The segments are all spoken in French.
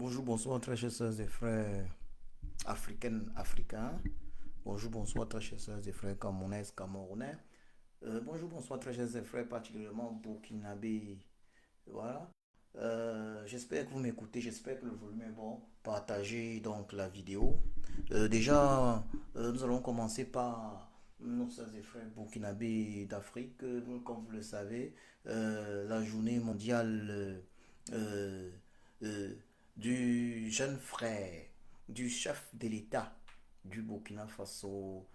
Bonjour, bonsoir, très chers sœurs et frères africaines, africains. Bonjour, bonsoir, très chers sœurs et frères camerounais, camerounais. Bonjour, bonsoir, très chers et frères, particulièrement burkinabé. Voilà. J'espère que vous m'écoutez, j'espère que le volume est bon. Partagez donc la vidéo. Déjà, nous allons commencer par nos sœurs et frères burkinabés d'Afrique. Comme vous le savez, la journée mondiale euh, euh, du jeune frère, du chef de l'État du Burkina Faso,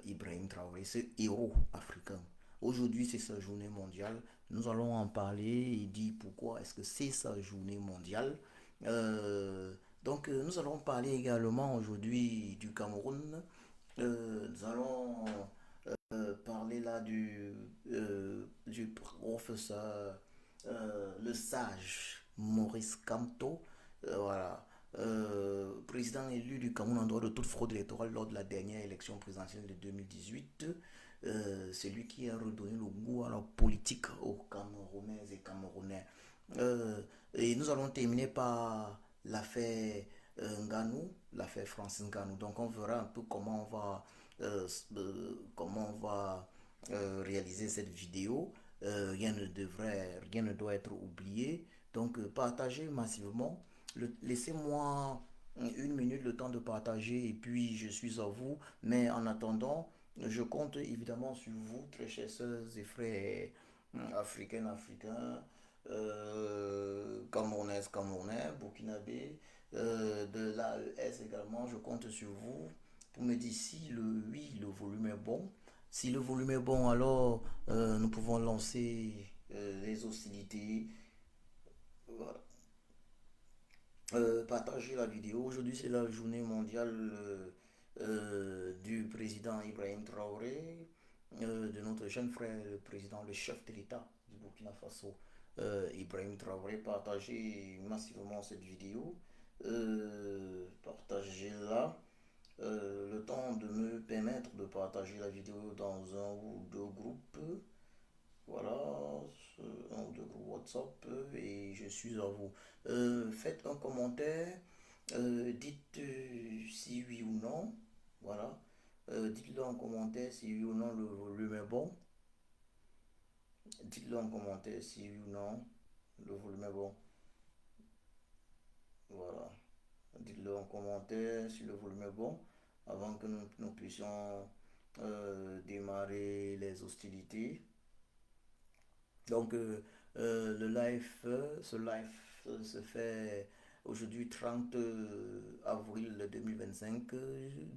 Ibrahim Traoré, ce héros africain. Aujourd'hui, c'est sa journée mondiale. Nous allons en parler et dire pourquoi est-ce que c'est sa journée mondiale. Nous allons parler également aujourd'hui du Cameroun. Nous allons parler là du professeur, le sage Maurice Kamto. Voilà. Président élu du Cameroun en dehors de toute fraude électorale lors de la dernière élection présidentielle de 2018. C'est lui qui a redonné le goût à la politique aux Camerounais et Camerounais. Et nous allons terminer par l'affaire Nganou, l'affaire Francis Nganou. Donc on verra un peu comment on va réaliser cette vidéo. Rien ne doit être oublié. Donc partagez massivement. Laissez-moi une minute le temps de partager et puis je suis à vous. Mais en attendant, je compte évidemment sur vous, très chers sœurs et frères africains, africains, camerounaises, camerounais, burkinabé, de l'AES également. Je compte sur vous pour me dire si le volume est bon. Si le volume est bon, alors nous pouvons lancer les hostilités. Voilà. Partagez la vidéo. Aujourd'hui, c'est la journée mondiale du président Ibrahim Traoré, de notre jeune frère, le président, le chef de l'État du Burkina Faso, Ibrahim Traoré. Partagez massivement cette vidéo. Partagez-la. Le temps de me permettre de partager la vidéo dans un ou deux groupes. Voilà, un ou deux groupes WhatsApp et je suis à vous. Faites un commentaire, dites si oui ou non. Voilà. Dites-le en commentaire si oui ou non le volume est bon. Dites-le en commentaire si oui ou non le volume est bon. Voilà. Dites-le en commentaire si le volume est bon avant que nous puissions démarrer les hostilités. Donc, le live, ce live se fait aujourd'hui 30 avril 2025,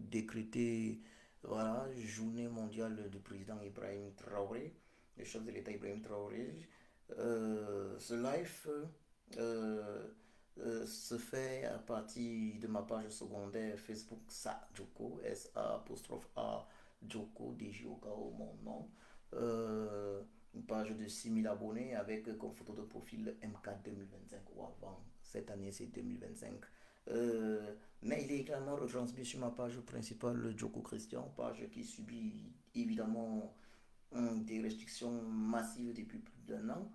décrété, voilà, journée mondiale du président Ibrahim Traoré, le chef de l'État Ibrahim Traoré. Ce live se fait à partir de ma page secondaire Facebook Sa Joko, S-A-A Joko, D-J-O-K-O, mon nom. Une page de 6000 abonnés avec comme photo de profil M4 2025 ou avant. Cette année, c'est 2025. Mais il est également retransmis sur ma page principale, le Joko Christian, page qui subit évidemment des restrictions massives depuis plus d'un an.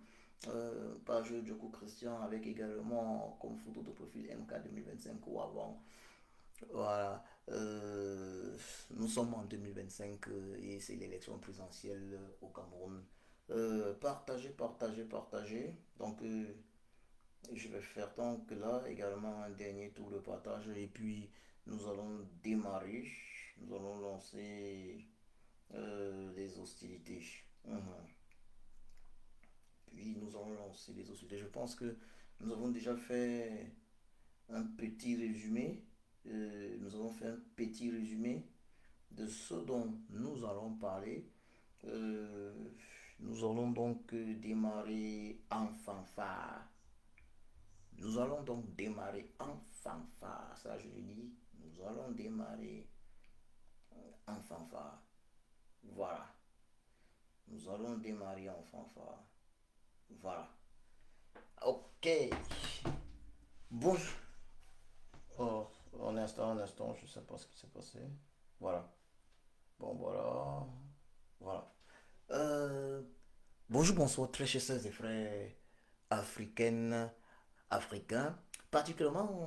Page Joko Christian avec également comme photo de profil MK 2025 ou avant. Voilà, nous sommes en 2025 et c'est l'élection présidentielle au Cameroun. Partagez, partagez, partagez. Donc, je vais faire donc là également un dernier tour de partage et puis nous allons démarrer. Nous allons lancer les hostilités. Mhm. Puis nous allons lancer les hostilités. Je pense que nous avons déjà fait un petit résumé. Nous avons fait un petit résumé de ce dont nous allons parler. Euh, Nous allons donc démarrer en fanfare. Nous allons donc démarrer en fanfare. Ça, je le dis. Nous allons démarrer en fanfare. Voilà. Nous allons démarrer en fanfare. Voilà. Ok. Bonjour. Oh, un instant, je sais pas ce qui s'est passé. Voilà. Bon, voilà. Voilà. Euh, Bonjour, bonsoir, très chers sœurs et frères africaines, africains. particulièrement,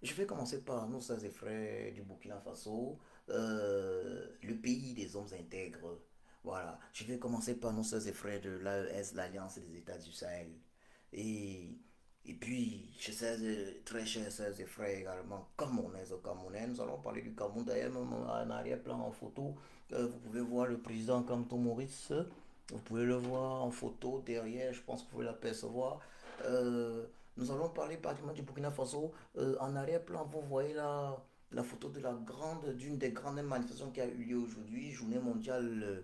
je vais commencer par nos sœurs et frères du Burkina Faso, le pays des hommes intègres. Voilà, je vais commencer par nos sœurs et frères de l'AES, l'Alliance des États du Sahel. Et, et puis, chez ces très chers sœurs et frères également, camerounaises au Camerounais, nous allons parler du Cameroun. D'ailleurs, même en arrière-plan, en photo, vous pouvez voir le président Kamto Maurice. Vous pouvez le voir en photo derrière, je pense que vous pouvez l'apercevoir. Euh, Nous allons parler particulièrement du Burkina Faso. En arrière-plan, vous voyez la photo de d'une des grandes manifestations qui a eu lieu aujourd'hui, journée mondiale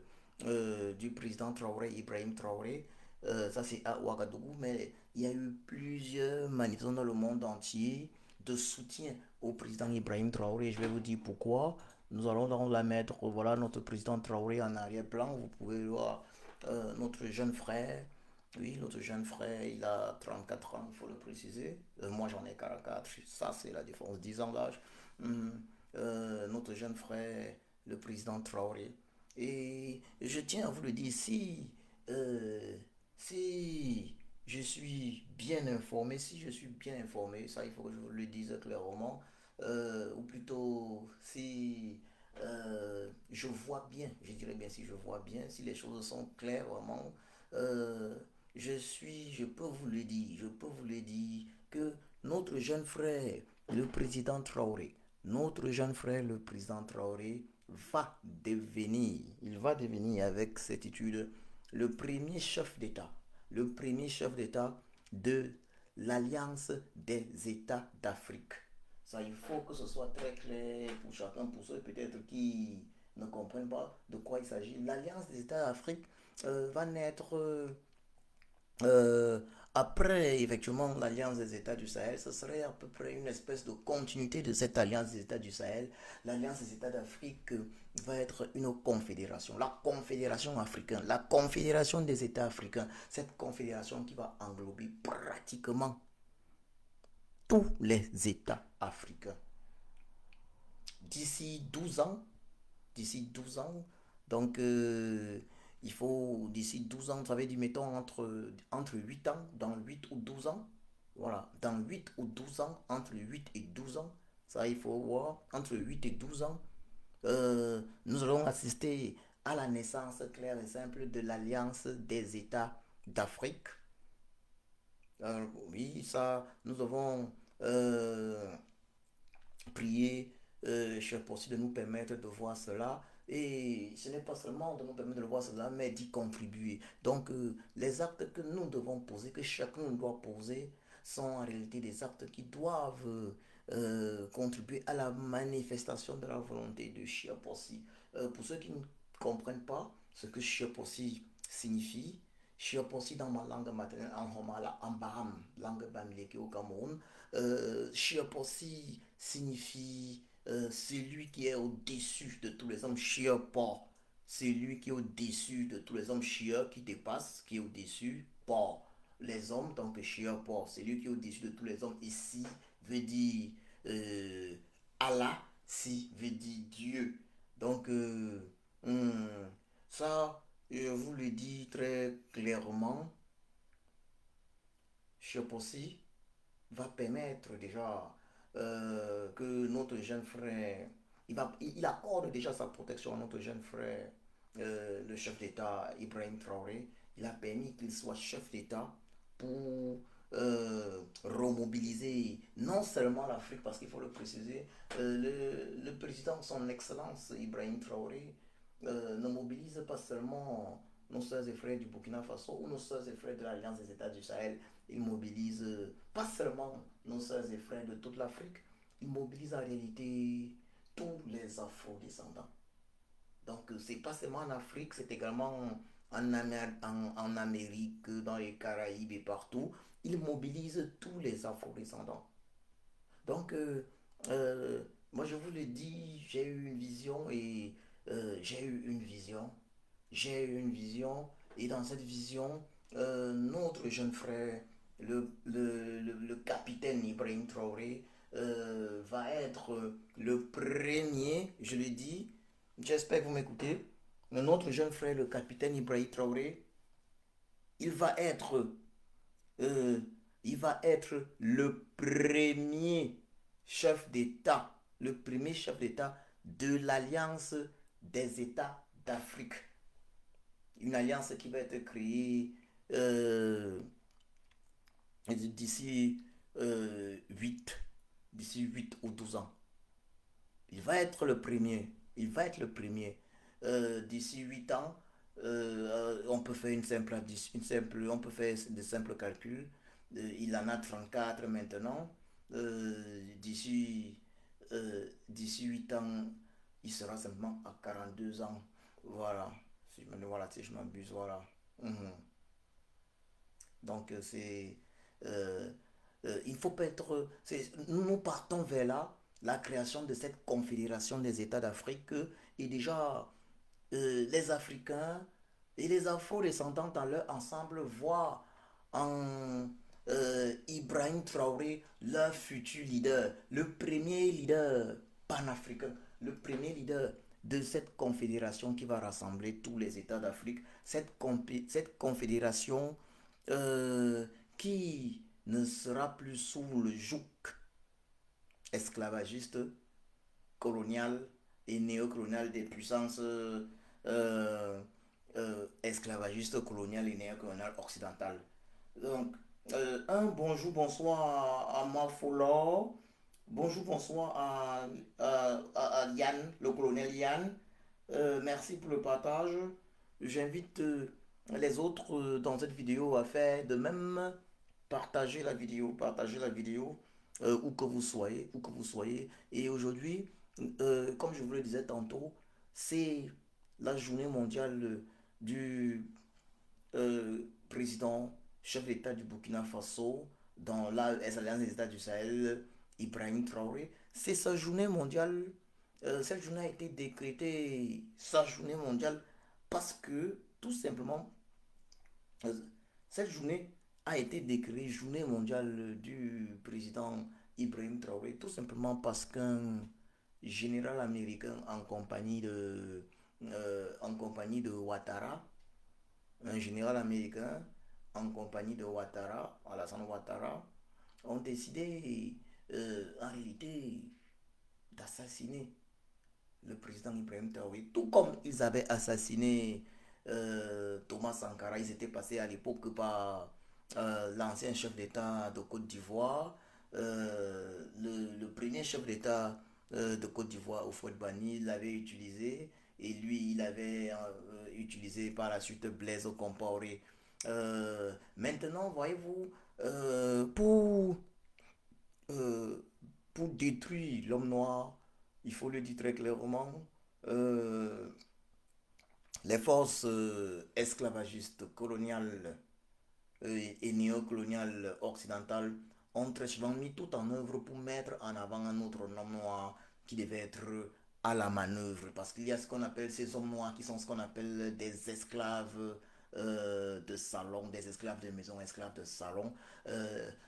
du président Traoré, Ibrahim Traoré. Ça, c'est à Ouagadougou, mais il y a eu plusieurs manifestations dans le monde entier de soutien au président Ibrahim Traoré. Je vais vous dire pourquoi. Nous allons donc la mettre, voilà, notre président Traoré en arrière-plan. Vous pouvez voir notre jeune frère. Oui, notre jeune frère, il a 34 ans, il faut le préciser. Moi, j'en ai 44. Ça, c'est la différence, 10 ans d'âge. Notre jeune frère, le président Traoré. Et je tiens à vous le dire, euh, si je suis bien informé, si je suis bien informé, ça, il faut que je vous le dise clairement, ou plutôt, si je vois bien, je dirais bien si je vois bien, si les choses sont claires vraiment, euh, je peux vous le dire, je peux vous le dire que notre jeune frère, le président Traoré, notre jeune frère, le président Traoré, il va devenir avec certitude le premier chef d'État, le premier chef d'État de l'Alliance des États d'Afrique. Ça, il faut que ce soit très clair pour chacun, pour ceux peut-être qui ne comprennent pas de quoi il s'agit. L'Alliance des États d'Afrique va naître euh, après, effectivement, l'Alliance des États du Sahel. Ce serait à peu près une espèce de continuité de cette Alliance des États du Sahel. L'Alliance des États d'Afrique va être une confédération, la Confédération africaine, la Confédération des États africains. Cette confédération qui va englober pratiquement tous les États africains. D'ici 12 ans, d'ici 12 ans. Donc, il faut, d'ici 12 ans, ça veut dire, mettons, entre 8 ans, dans 8 ou 12 ans. Voilà, dans 8 ou 12 ans, entre 8 et 12 ans, ça, il faut voir, entre 8 et 12 ans, nous allons assister à la naissance claire et simple de l'Alliance des États d'Afrique. Oui, ça, nous avons prier, cher Possible, de nous permettre de voir cela. Et ce n'est pas seulement de nous permettre de voir cela, mais d'y contribuer. Donc, les actes que nous devons poser, que chacun doit poser, sont en réalité des actes qui doivent contribuer à la manifestation de la volonté de Chia Possi. Pour ceux qui ne comprennent pas ce que Chia Possi signifie, Chia Possi dans ma langue maternelle, en Homala, en Baham, langue bamileke au Cameroun, Chiapossi signifie celui qui est au-dessus de tous les hommes. Chiapa, c'est lui qui est au-dessus de tous les hommes. Chia qui dépasse, qui est au-dessus. Pa, les hommes, donc Chiapa, c'est lui qui est au-dessus de tous les hommes. Ici veut dire euh, Allah, si veut dire Dieu. Donc, hmm, ça, je vous le dis très clairement. Chiapossi va permettre déjà que notre jeune frère, il accorde déjà sa protection à notre jeune frère, le chef d'État Ibrahim Traoré. Il a permis qu'il soit chef d'État pour remobiliser non seulement l'Afrique, parce qu'il faut le préciser, le président, son excellence Ibrahim Traoré, ne mobilise pas seulement nos soeurs et frères du Burkina Faso ou nos soeurs et frères de l'Alliance des États du Sahel. Il mobilise pas seulement nos soeurs et frères de toute l'Afrique, il mobilise en réalité tous les afro-descendants. Donc, c'est pas seulement en Afrique, c'est également en Amérique, dans les Caraïbes et partout. Il mobilise tous les afro-descendants. Donc, moi, je vous le dis, j'ai eu une vision et j'ai eu une vision. J'ai eu une vision et dans cette vision, notre jeune frère, le capitaine Ibrahim Traoré, va être le premier, je le dis, j'espère que vous m'écoutez, notre jeune frère, le capitaine Ibrahim Traoré, il va être euh, Il va être le premier chef d'État de l'Alliance des États d'Afrique. Une alliance qui va être créée euh, d'ici 8 d'ici 8 ou 12 ans. Il va être le premier. Il va être le premier. D'ici 8 ans, on peut faire on peut faire de simples calculs. Il en a 34 maintenant. D'ici 8 ans, il sera simplement à 42 ans. Voilà. Si je m'abuse, voilà. Mhm. Donc, euh, il faut pas être. Nous partons vers là, la création de cette confédération des États d'Afrique et déjà les Africains et les Afro-descendants dans leur ensemble voient en Ibrahim Traoré leur futur leader, le premier leader panafricain, le premier leader de cette confédération qui va rassembler tous les États d'Afrique, cette confédération euh, qui ne sera plus sous le joug esclavagiste, colonial et néocolonial des puissances esclavagistes, coloniales et néocoloniales occidentales. Donc, un bonjour, bonsoir à Mafolo. Bonjour, bonsoir à Yann, le colonel Yann. Merci pour le partage. J'invite les autres dans cette vidéo à faire de même. Partager la vidéo où que vous soyez. Et aujourd'hui, comme je vous le disais tantôt, c'est la journée mondiale du président, chef d'État du Burkina Faso, dans l'Alliance des États du Sahel, Ibrahim Traoré. C'est sa journée mondiale. Cette journée a été décrétée sa journée mondiale parce que, tout simplement, euh, cette journée a été décrétée journée mondiale du président Ibrahim Traoré, tout simplement parce qu'un général américain en compagnie de Ouattara, un général américain en compagnie de Ouattara, Alassane Ouattara, ont décidé en réalité d'assassiner le président Ibrahim Traoré, tout comme ils avaient assassiné Thomas Sankara. Ils étaient passés à l'époque par l'ancien chef d'État de Côte d'Ivoire, le premier chef d'État de Côte d'Ivoire, Houphouët Boigny, l'avait utilisé. Et lui, il avait utilisé par la suite Blaise Compaoré. Maintenant, voyez-vous, euh, pour détruire l'homme noir, il faut le dire très clairement, euh, les forces esclavagistes coloniales et néocoloniales occidentales ont très souvent mis tout en œuvre pour mettre en avant un autre homme noir qui devait être à la manœuvre. Parce qu'il y a ce qu'on appelle ces hommes noirs qui sont ce qu'on appelle des esclaves de salon, des esclaves de maison, esclaves de salon.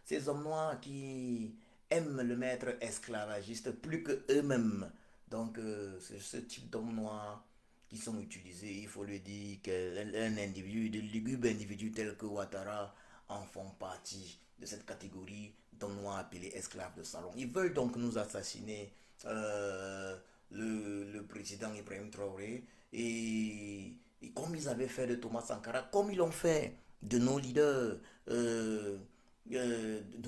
Ces hommes noirs qui aiment le maître esclavagiste plus que eux-mêmes. Donc, c'est ce type d'hommes noirs qui sont utilisés, il faut le dire, qu'un individu, de lugubres individus tels que Ouattara en font partie de cette catégorie d'hommes noirs appelés esclaves de salon. Ils veulent donc nous assassiner euh, le président Ibrahim Traoré et comme ils avaient fait de Thomas Sankara, comme ils l'ont fait de nos leaders, de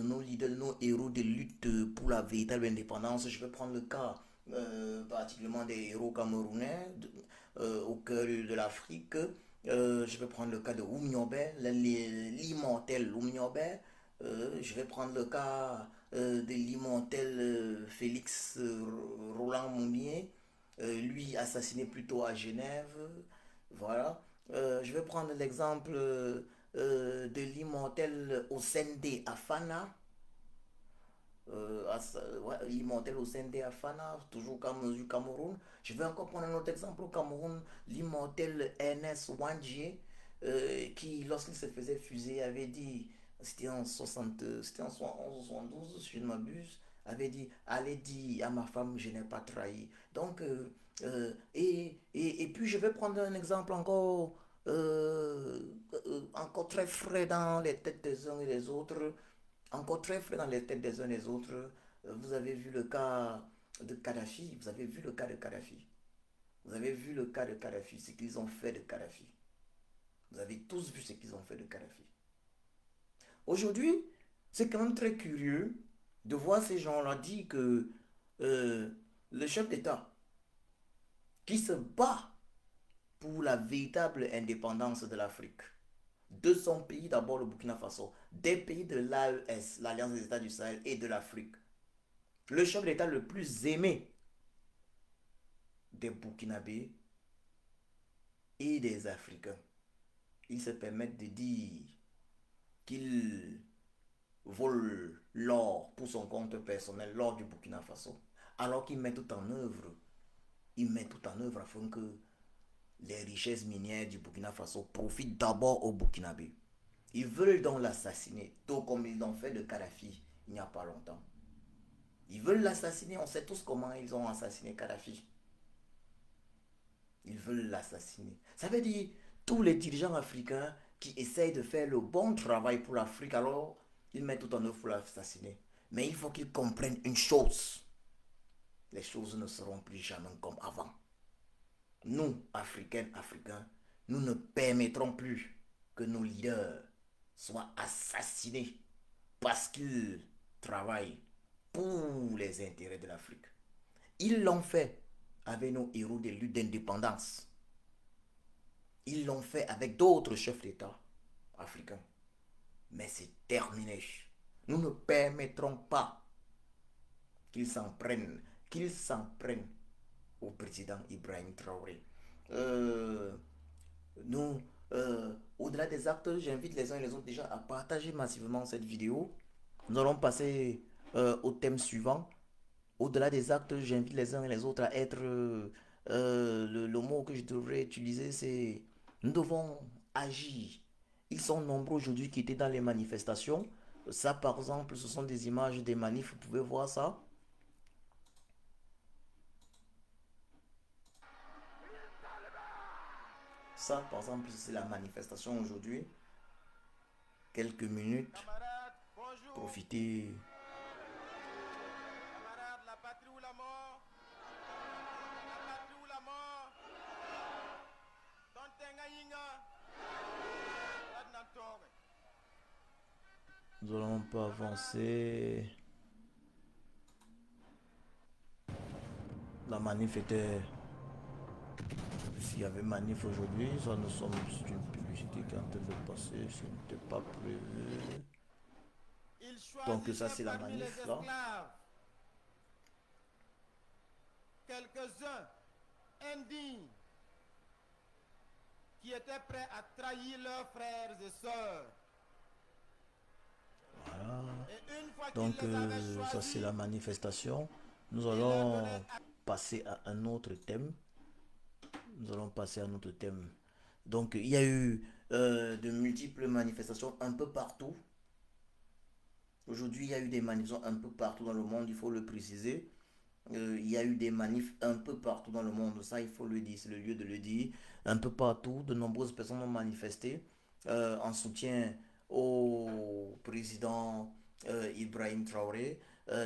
nos héros de lutte pour la véritable indépendance. Je vais prendre le cas particulièrement des héros camerounais au cœur de l'Afrique. Je vais prendre le cas de Oumniobé, l'immortel Oumniobé. Je vais prendre le cas de l'immortel Félix Roland Moumier, lui assassiné plutôt à Genève. Voilà. Je vais prendre l'exemple de l'immortel Osende Afana, ouais, l'immortel Osende Afana, toujours du Cameroun. Je vais encore prendre un autre exemple au Cameroun, l'immortel Ernest Wandier, qui, lorsqu'il se faisait fuser, avait dit, c'était en 72, si je ne m'abuse, avait dit, allez dire à ma femme, je n'ai pas trahi. Donc, et puis je vais prendre un exemple encore très frais dans les têtes des uns et des autres, encore très frais dans les têtes des uns des autres. Vous avez vu le cas de Kadhafi, vous avez vu le cas de Kadhafi. Vous avez vu le cas de Kadhafi, ce qu'ils ont fait de Kadhafi. Vous avez tous vu ce qu'ils ont fait de Kadhafi. Aujourd'hui, c'est quand même très curieux de voir ces gens-là dire que euh, le chef d'État qui se bat pour la véritable indépendance de l'Afrique, de son pays, d'abord le Burkina Faso, des pays de l'AES, l'Alliance des États du Sahel et de l'Afrique, le chef d'État le plus aimé des Burkinabés et des Africains, ils se permettent de dire qu'il vole l'or pour son compte personnel, l'or du Burkina Faso, alors qu'il met tout en œuvre. Il met tout en œuvre afin que les richesses minières du Burkina Faso profitent d'abord au Burkinabé. Ils veulent donc l'assassiner, tout comme ils l'ont fait de Kadhafi il n'y a pas longtemps. Ils veulent l'assassiner, on sait tous comment ils ont assassiné Kadhafi. Ils veulent l'assassiner. Ça veut dire tous les dirigeants africains qui essayent de faire le bon travail pour l'Afrique, alors ils mettent tout en œuvre pour l'assassiner. Mais il faut qu'ils comprennent une chose. Les choses ne seront plus jamais comme avant. Nous, Africaines, Africains, nous ne permettrons plus que nos leaders soient assassinés parce qu'ils travaillent pour les intérêts de l'Afrique. Ils l'ont fait avec nos héros des luttes d'indépendance. Ils l'ont fait avec d'autres chefs d'État africains. Mais c'est terminé. Nous ne permettrons pas qu'ils s'en prennent au président Ibrahim Traoré. Euh, nous, au-delà des actes, j'invite les uns et les autres déjà à partager massivement cette vidéo. Nous allons passer au thème suivant. Au-delà des actes, j'invite les uns et les autres à être... le mot que je devrais utiliser, c'est... Nous devons agir. Ils sont nombreux aujourd'hui qui étaient dans les manifestations. Ça, par exemple, ce sont des images des manifs. Vous pouvez voir ça. Ça, par exemple, c'est la manifestation aujourd'hui. Quelques minutes. Profitez. Camarades, la patrie ou la mort. La patrie ou la mort. Tontenga yinga. Ladnantore. Nous allons pas avancer. La manif était... S'il y avait manif aujourd'hui, ça nous sommes... C'est une publicité qui est en train de passer. Ce n'était pas prévu. Il Donc ça, choisissait c'est la parmi les manif, là. esclaves quelques-uns indignes qui étaient prêts à trahir leurs frères et sœurs. Voilà. Et une fois qu'il Donc les avait ça, c'est choisis, la manifestation. Nous il leur allons donnait passer à un autre thème. Nous allons passer à un autre thème. Donc il y a eu de multiples manifestations un peu partout. Aujourd'hui, il y a eu des manifestations un peu partout dans le monde, il faut le préciser. Il y a eu des manifs un peu partout dans le monde, ça il faut le dire, c'est le lieu de le dire. Un peu partout, de nombreuses personnes ont manifesté en soutien au président Ibrahim Traoré.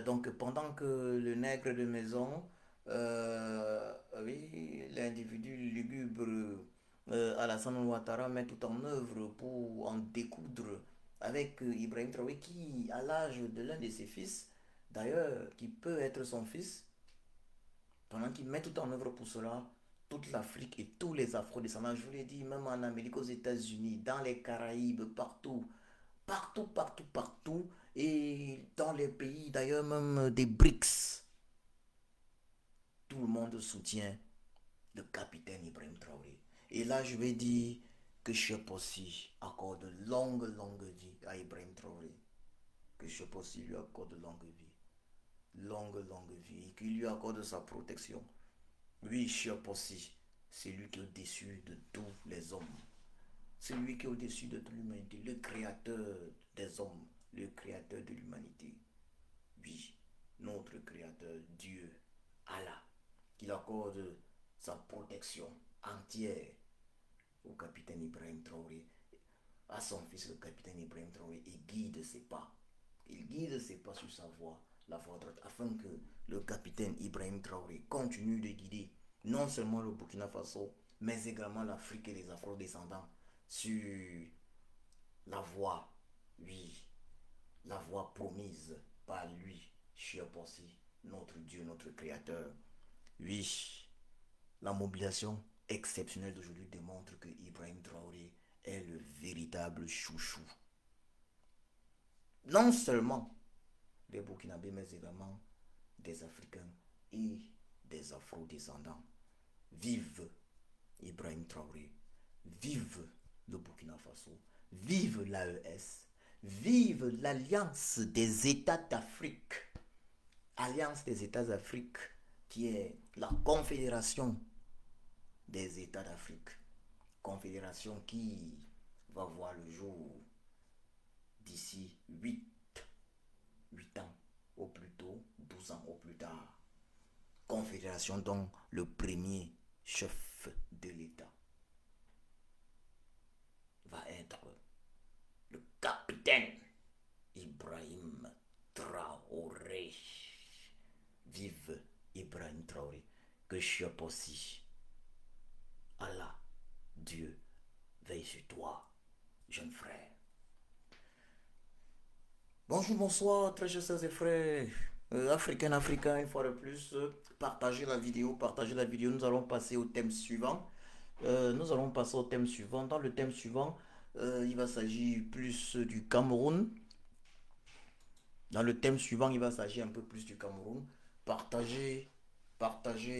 Donc pendant que le nègre de maison, oui, l'individu lugubre Alassane Ouattara met tout en œuvre pour en découdre avec Ibrahim Traoré qui, à l'âge de l'un de ses fils, d'ailleurs, qui peut être son fils, pendant qu'il met tout en œuvre pour cela, toute l'Afrique et tous les Afro-descendants, je vous l'ai dit, même en Amérique, aux États-Unis, dans les Caraïbes, partout, partout, partout, partout, et dans les pays d'ailleurs même des BRICS, tout le monde soutient le capitaine Ibrahim Traoré. Et là, je vais dire que Chep aussi accorde longue, longue vie à Ibrahim Traoré. Que Chep aussi lui accorde longue vie. Longue, longue vie. Et qu'il lui accorde sa protection. Oui, Chep aussi, c'est lui qui est au-dessus de tous les hommes. C'est lui qui est au-dessus de toute l'humanité. Le créateur des hommes. Le créateur de l'humanité. Oui, notre créateur, Dieu, Allah, qu'il accorde sa protection entière au capitaine Ibrahim Traoré, à son fils le capitaine Ibrahim Traoré, et guide ses pas, Il guide ses pas sur sa voie, la voie droite, afin que le capitaine Ibrahim Traoré continue de guider non seulement le Burkina Faso, mais également l'Afrique et les Afro-descendants sur la voie, oui, la voie promise par lui, cher Possi, notre Dieu, notre Créateur. Oui, la mobilisation exceptionnelle d'aujourd'hui démontre que Ibrahim Traoré est le véritable chouchou. Non seulement des Burkinabés, mais également des Africains et des Afro-descendants. Vive Ibrahim Traoré, vive le Burkina Faso, vive l'AES, vive l'Alliance des États d'Afrique. Alliance des États d'Afrique qui est la confédération des États d'Afrique. Confédération qui va voir le jour d'ici 8 ans au plus tôt, 12 ans au plus tard. Confédération dont le premier chef de l'État va être le capitaine Ibrahim Traoré. Vive Ibrahim Traoré. Que je aussi. Allah, Dieu, veille sur toi, jeune frère. Bonjour, bonsoir, très chers sœurs et frères. Africains, une fois de plus, partagez la vidéo, Nous allons passer au thème suivant. Dans le thème suivant, il va s'agir plus du Cameroun. Dans le thème suivant, il va s'agir un peu plus du Cameroun. Partagez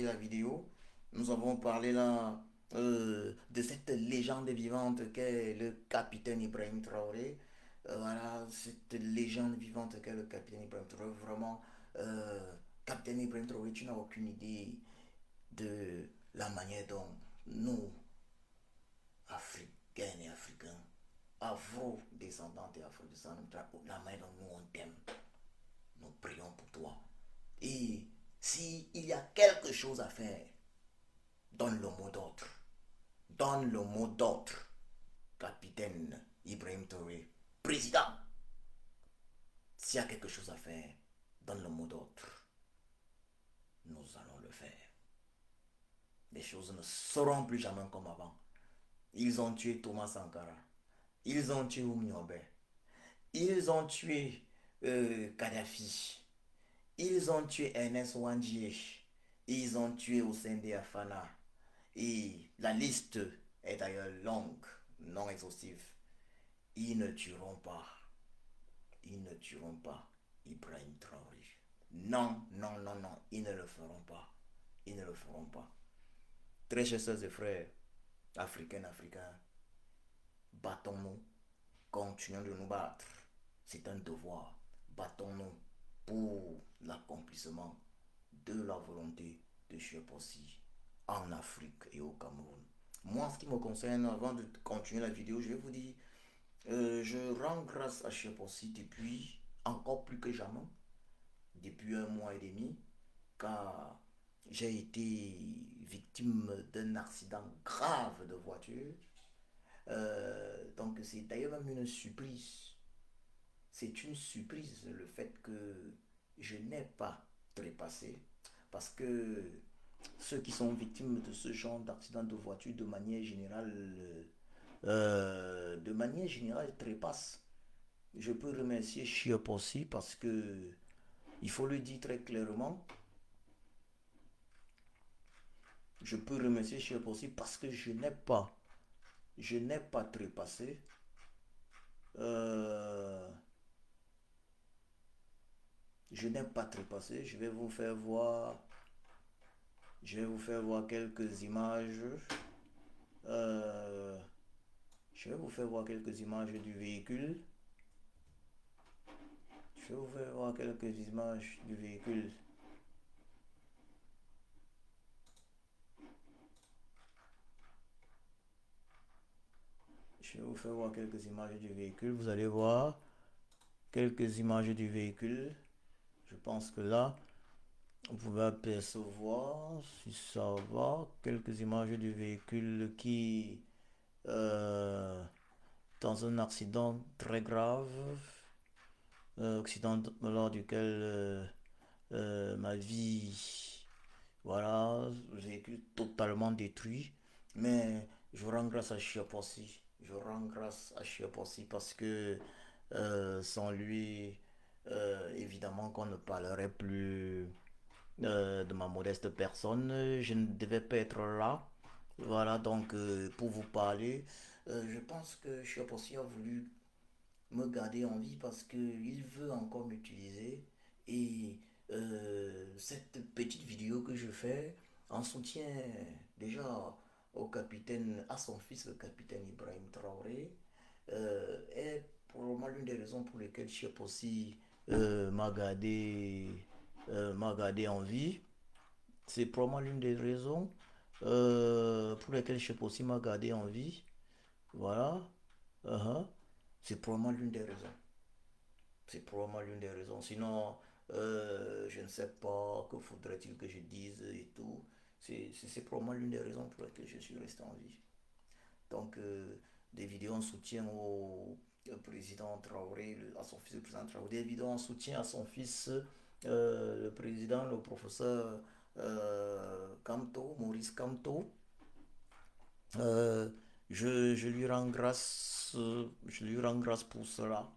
la vidéo. Nous avons parlé là de cette légende vivante qu'est le capitaine Ibrahim Traoré. Voilà, cette légende vivante qu'est le capitaine Ibrahim Traoré. Vraiment, capitaine Ibrahim Traoré, tu n'as aucune idée de la manière dont nous, Africains et Africains, afro-descendants et afro-descendants, la manière dont nous on t'aime. Nous prions pour toi. Et s'il y a quelque chose à faire, donne le mot d'ordre. Donne le mot d'ordre. Capitaine Ibrahim Traoré, président. S'il y a quelque chose à faire, donne le mot d'ordre. Nous allons le faire. Les choses ne seront plus jamais comme avant. Ils ont tué Thomas Sankara. Ils ont tué Oumyobé. Ils ont tué Kadhafi. Ils ont tué Ernest Wandier. Ils ont tué Osende Afana. Et la liste est d'ailleurs longue, non exhaustive. Ils ne tueront pas. Ils ne tueront pas Ibrahim Traoré. Non, non, non, non. Ils ne le feront pas. Ils ne le feront pas. Très chers sœurs et frères, africains, battons-nous. Continuons de nous battre. C'est un devoir. Battons-nous pour l'accomplissement de la volonté de Chiepossi en Afrique et au Cameroun. Moi, en ce qui me concerne, avant de continuer la vidéo, je vais vous dire, je rends grâce à Chiepossi depuis, encore plus que jamais, depuis 1 mois et demi, car j'ai été victime d'un accident grave de voiture. Donc c'est d'ailleurs même une surprise. C'est une surprise le fait que je n'ai pas trépassé. Parce que ceux qui sont victimes de ce genre d'accident de voiture de manière générale trépassent. Je peux remercier Chiepossi parce que il faut le dire très clairement. Je peux remercier Chiepossi parce que je n'ai pas trépassé. Je n'ai pas trépassé. Je vais vous faire voir quelques images. Je vais vous faire voir quelques images du véhicule. Je vais vous faire voir quelques images du véhicule. Je vais vous faire voir quelques images du véhicule. Vous allez voir quelques images du véhicule. Je pense que là, vous pouvez apercevoir, si ça va, quelques images du véhicule qui, dans un accident très grave, accident lors duquel ma vie, voilà, véhicule totalement détruit. Mais je rends grâce à Chiapossi. Je rends grâce à Chiapossi parce que sans lui, évidemment qu'on ne parlerait plus de ma modeste personne. Je ne devais pas être là. Voilà, donc pour vous parler, je pense que Chiapossi a voulu me garder en vie parce qu'il veut encore m'utiliser. Et cette petite vidéo que je fais en soutien déjà au capitaine, à son fils, le capitaine Ibrahim Traoré, est probablement l'une des raisons pour lesquelles Chep aussi m'a gardé en vie. C'est probablement l'une des raisons pour lesquelles Chep aussi m'a gardé en vie. Voilà. Uh-huh. C'est probablement l'une des raisons. C'est probablement l'une des raisons. Sinon, je ne sais pas que faudrait-il que je dise et tout. C'est probablement l'une des raisons pour lesquelles je suis resté en vie. Donc, des vidéos en soutien au président Traoré, à son fils le président Traoré, des vidéos en soutien à son fils, le président, le professeur Kamto, Maurice Kamto. Euh, je lui rends grâce, je lui rends grâce pour cela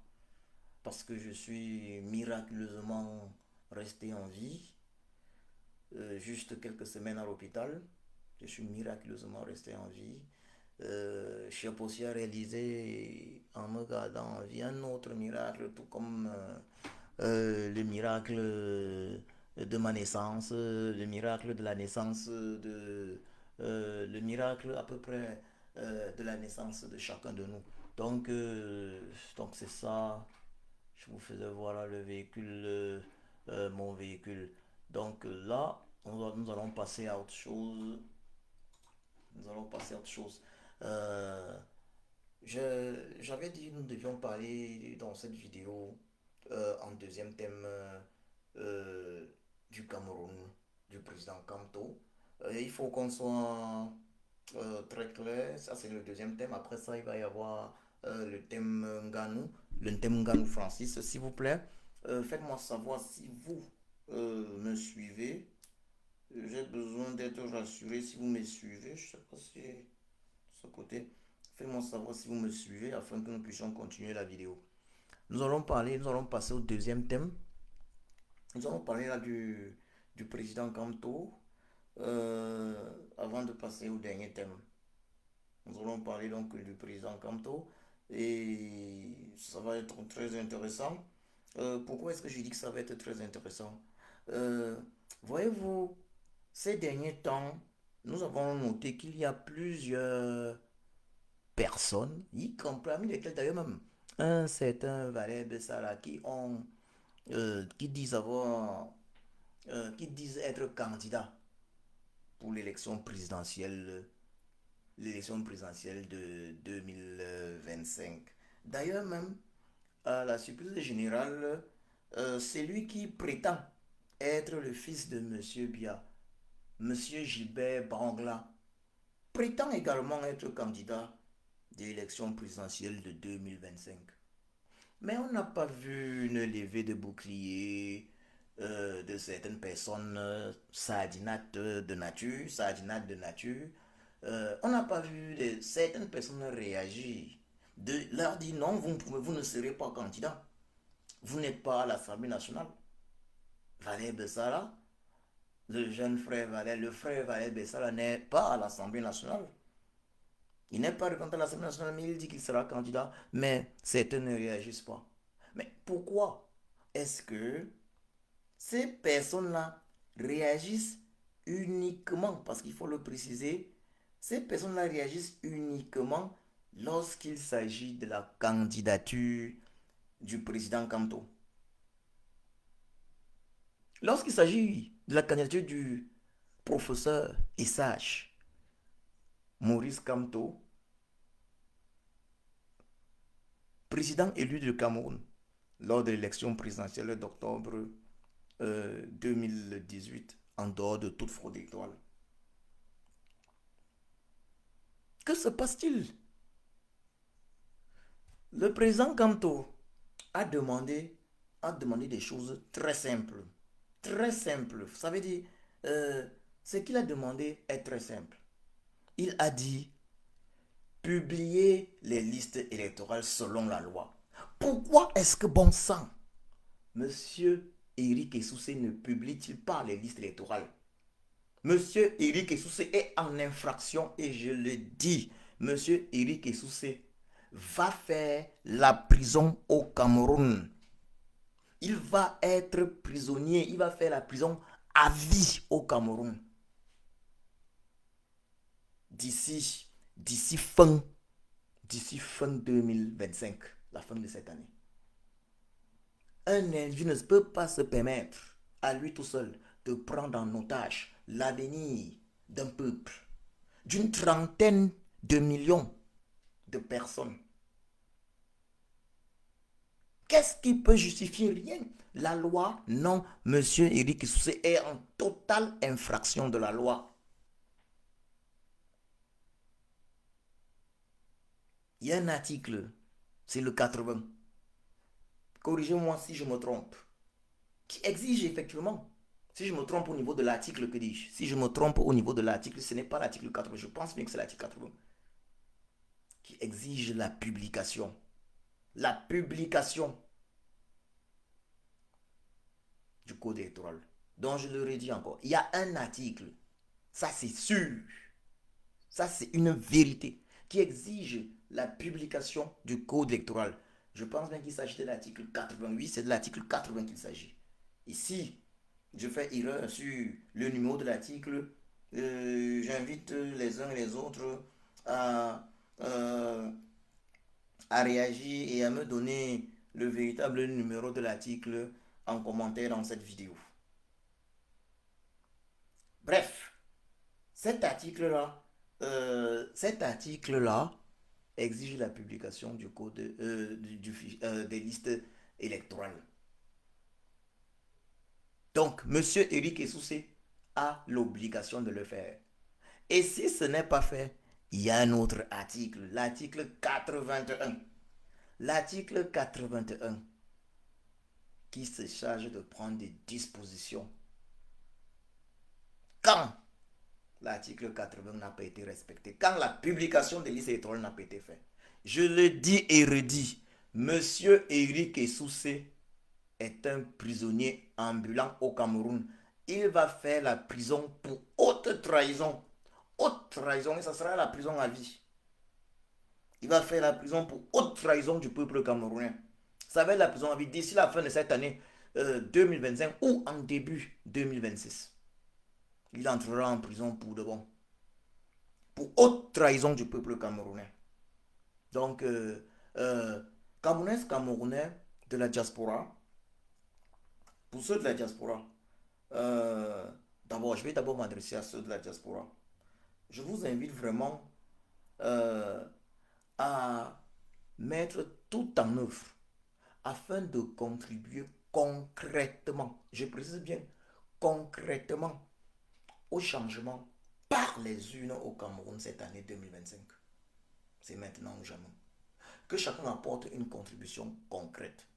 parce que je suis miraculeusement resté en vie. Juste quelques semaines à l'hôpital, je suis miraculeusement resté en vie. J'ai aussi réalisé en me gardant en vie un autre miracle, tout comme le miracle de ma naissance, le miracle de la naissance le miracle à peu près de la naissance de chacun de nous. Donc, donc c'est ça. Je vous faisais voir le véhicule, mon véhicule. Donc là, nous allons passer à autre chose. Nous allons passer à autre chose. Euh, J'avais dit que nous devions parler dans cette vidéo en deuxième thème euh, du Cameroun, du président Kamto. Il faut qu'on soit très clair. Ça, c'est le deuxième thème. Après ça, il va y avoir le thème Nganou, le thème Nganou Francis, s'il vous plaît. Faites-moi savoir si vous me suivez. J'ai besoin d'être rassuré si vous me suivez. Je ne sais pas si de ce côté. Faites-moi savoir si vous me suivez afin que nous puissions continuer la vidéo. Nous allons passer au deuxième thème. Nous allons parler là du président Kamto avant de passer au dernier thème. Nous allons parler donc du président Kamto et ça va être très intéressant. Pourquoi est-ce que je dis que ça va être très intéressant? Euh, Voyez-vous, ces derniers temps, nous avons noté qu'il y a plusieurs personnes, y compris parmi lesquelles d'ailleurs même un certain Valère Bessala, qui disent qui disent être candidats pour l'élection présidentielle de 2025. D'ailleurs même, à la surprise générale, c'est lui qui prétend être le fils de Monsieur Bia, Monsieur Gilbert Brangla, prétend également être candidat de l'élection présidentielle de 2025. Mais on n'a pas vu une levée de bouclier de certaines personnes sardinates de nature. On n'a pas vu certaines personnes réagir, de leur dire non, vous ne serez pas candidat. Vous n'êtes pas à l'Assemblée nationale. Valère Bessara, le jeune frère Valère, le frère Valère Bessara n'est pas à l'Assemblée nationale. Il n'est pas représenté à l'Assemblée nationale, mais il dit qu'il sera candidat. Mais certains ne réagissent pas. Mais pourquoi est-ce que ces personnes-là réagissent uniquement, parce qu'il faut le préciser, ces personnes-là réagissent uniquement lorsqu'il s'agit de la candidature du président Kamto. Lorsqu'il s'agit de la candidature du professeur et sage Maurice Kamto, président élu du Cameroun lors de l'élection présidentielle d'octobre 2018, en dehors de toute fraude électorale. Que se passe-t-il? Le président Kamto a demandé a demandé des choses très simples. Très simples. Ça veut dire, ce qu'il a demandé est très simple. Il a dit, publier les listes électorales selon la loi. Pourquoi est-ce que bon sang, Monsieur Éric Essoussé ne publie-t-il pas les listes électorales? Monsieur Éric Essoussé est en infraction et je le dis, Monsieur Éric Essoussé va faire la prison au Cameroun. Il va être prisonnier, il va faire la prison à vie au Cameroun. D'ici, d'ici fin, d'ici fin 2025, la fin de cette année. Un individu ne peut pas se permettre, à lui tout seul, de prendre en otage l'avenir d'un peuple, d'une trentaine de millions de personnes. Qu'est-ce qui peut justifier? Rien. La loi, non. Monsieur Éric Essoussé est en totale infraction de la loi. Il y a un article, c'est le 80. Corrigez-moi si je me trompe. Qui exige effectivement, si je me trompe au niveau de l'article, que dis-je? Si je me trompe au niveau de l'article, ce n'est pas l'article 80, je pense bien que c'est l'article 80, qui exige la publication. La publication du code électoral. Donc je le redis encore, il y a un article, ça c'est sûr, ça c'est une vérité, qui exige la publication du code électoral. Je pense bien qu'il s'agit de l'article 88, c'est de l'article 80 qu'il s'agit. Ici, je fais erreur sur le numéro de l'article. J'invite les uns et les autres à, euh, à réagir et à me donner le véritable numéro de l'article en commentaire dans cette vidéo. Bref, cet article-là, exige la publication du code des listes électorales. Donc, Monsieur Éric Essoussé a l'obligation de le faire. Et si ce n'est pas fait, il y a un autre article, l'article 81. L'article 81 qui se charge de prendre des dispositions quand l'article 80 n'a pas été respecté, quand la publication des listes électorales n'a pas été faite. Je le dis et redis, Monsieur Éric Essoussé est un prisonnier ambulant au Cameroun. Il va faire la prison pour haute trahison. Haute trahison, et ça sera la prison à vie. Il va faire la prison pour haute trahison du peuple camerounais. Ça va être la prison à vie d'ici la fin de cette année 2025 ou en début 2026. Il entrera en prison pour de bon. Pour haute trahison du peuple camerounais. Donc, Camerounais de la diaspora, pour ceux de la diaspora, je vais d'abord m'adresser à ceux de la diaspora. Je vous invite vraiment euh, à mettre tout en œuvre afin de contribuer concrètement, je précise bien concrètement, au changement par les urnes au Cameroun cette année 2025. C'est maintenant ou jamais. Que chacun apporte une contribution concrète.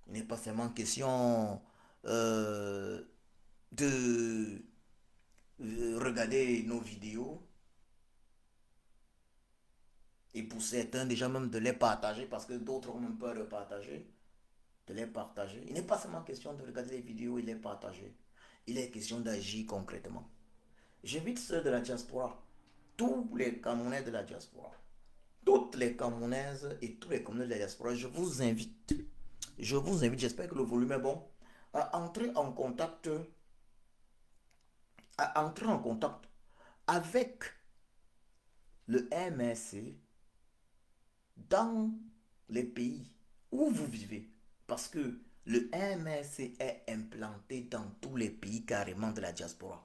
Il n'est pas seulement question de regarder nos vidéos et pour certains déjà même de les partager parce que d'autres ont même peur de partager, de les partager. Il n'est pas seulement question de regarder les vidéos et les partager. Il est question d'agir concrètement. J'invite ceux de la diaspora, tous les Camerounais de la diaspora, toutes les Camerounaises et tous les Camerounais de la diaspora, je vous invite, j'espère que le volume est bon, à entrer en contact, avec le MSC dans les pays où vous vivez. Parce que le MSC est implanté dans tous les pays carrément de la diaspora.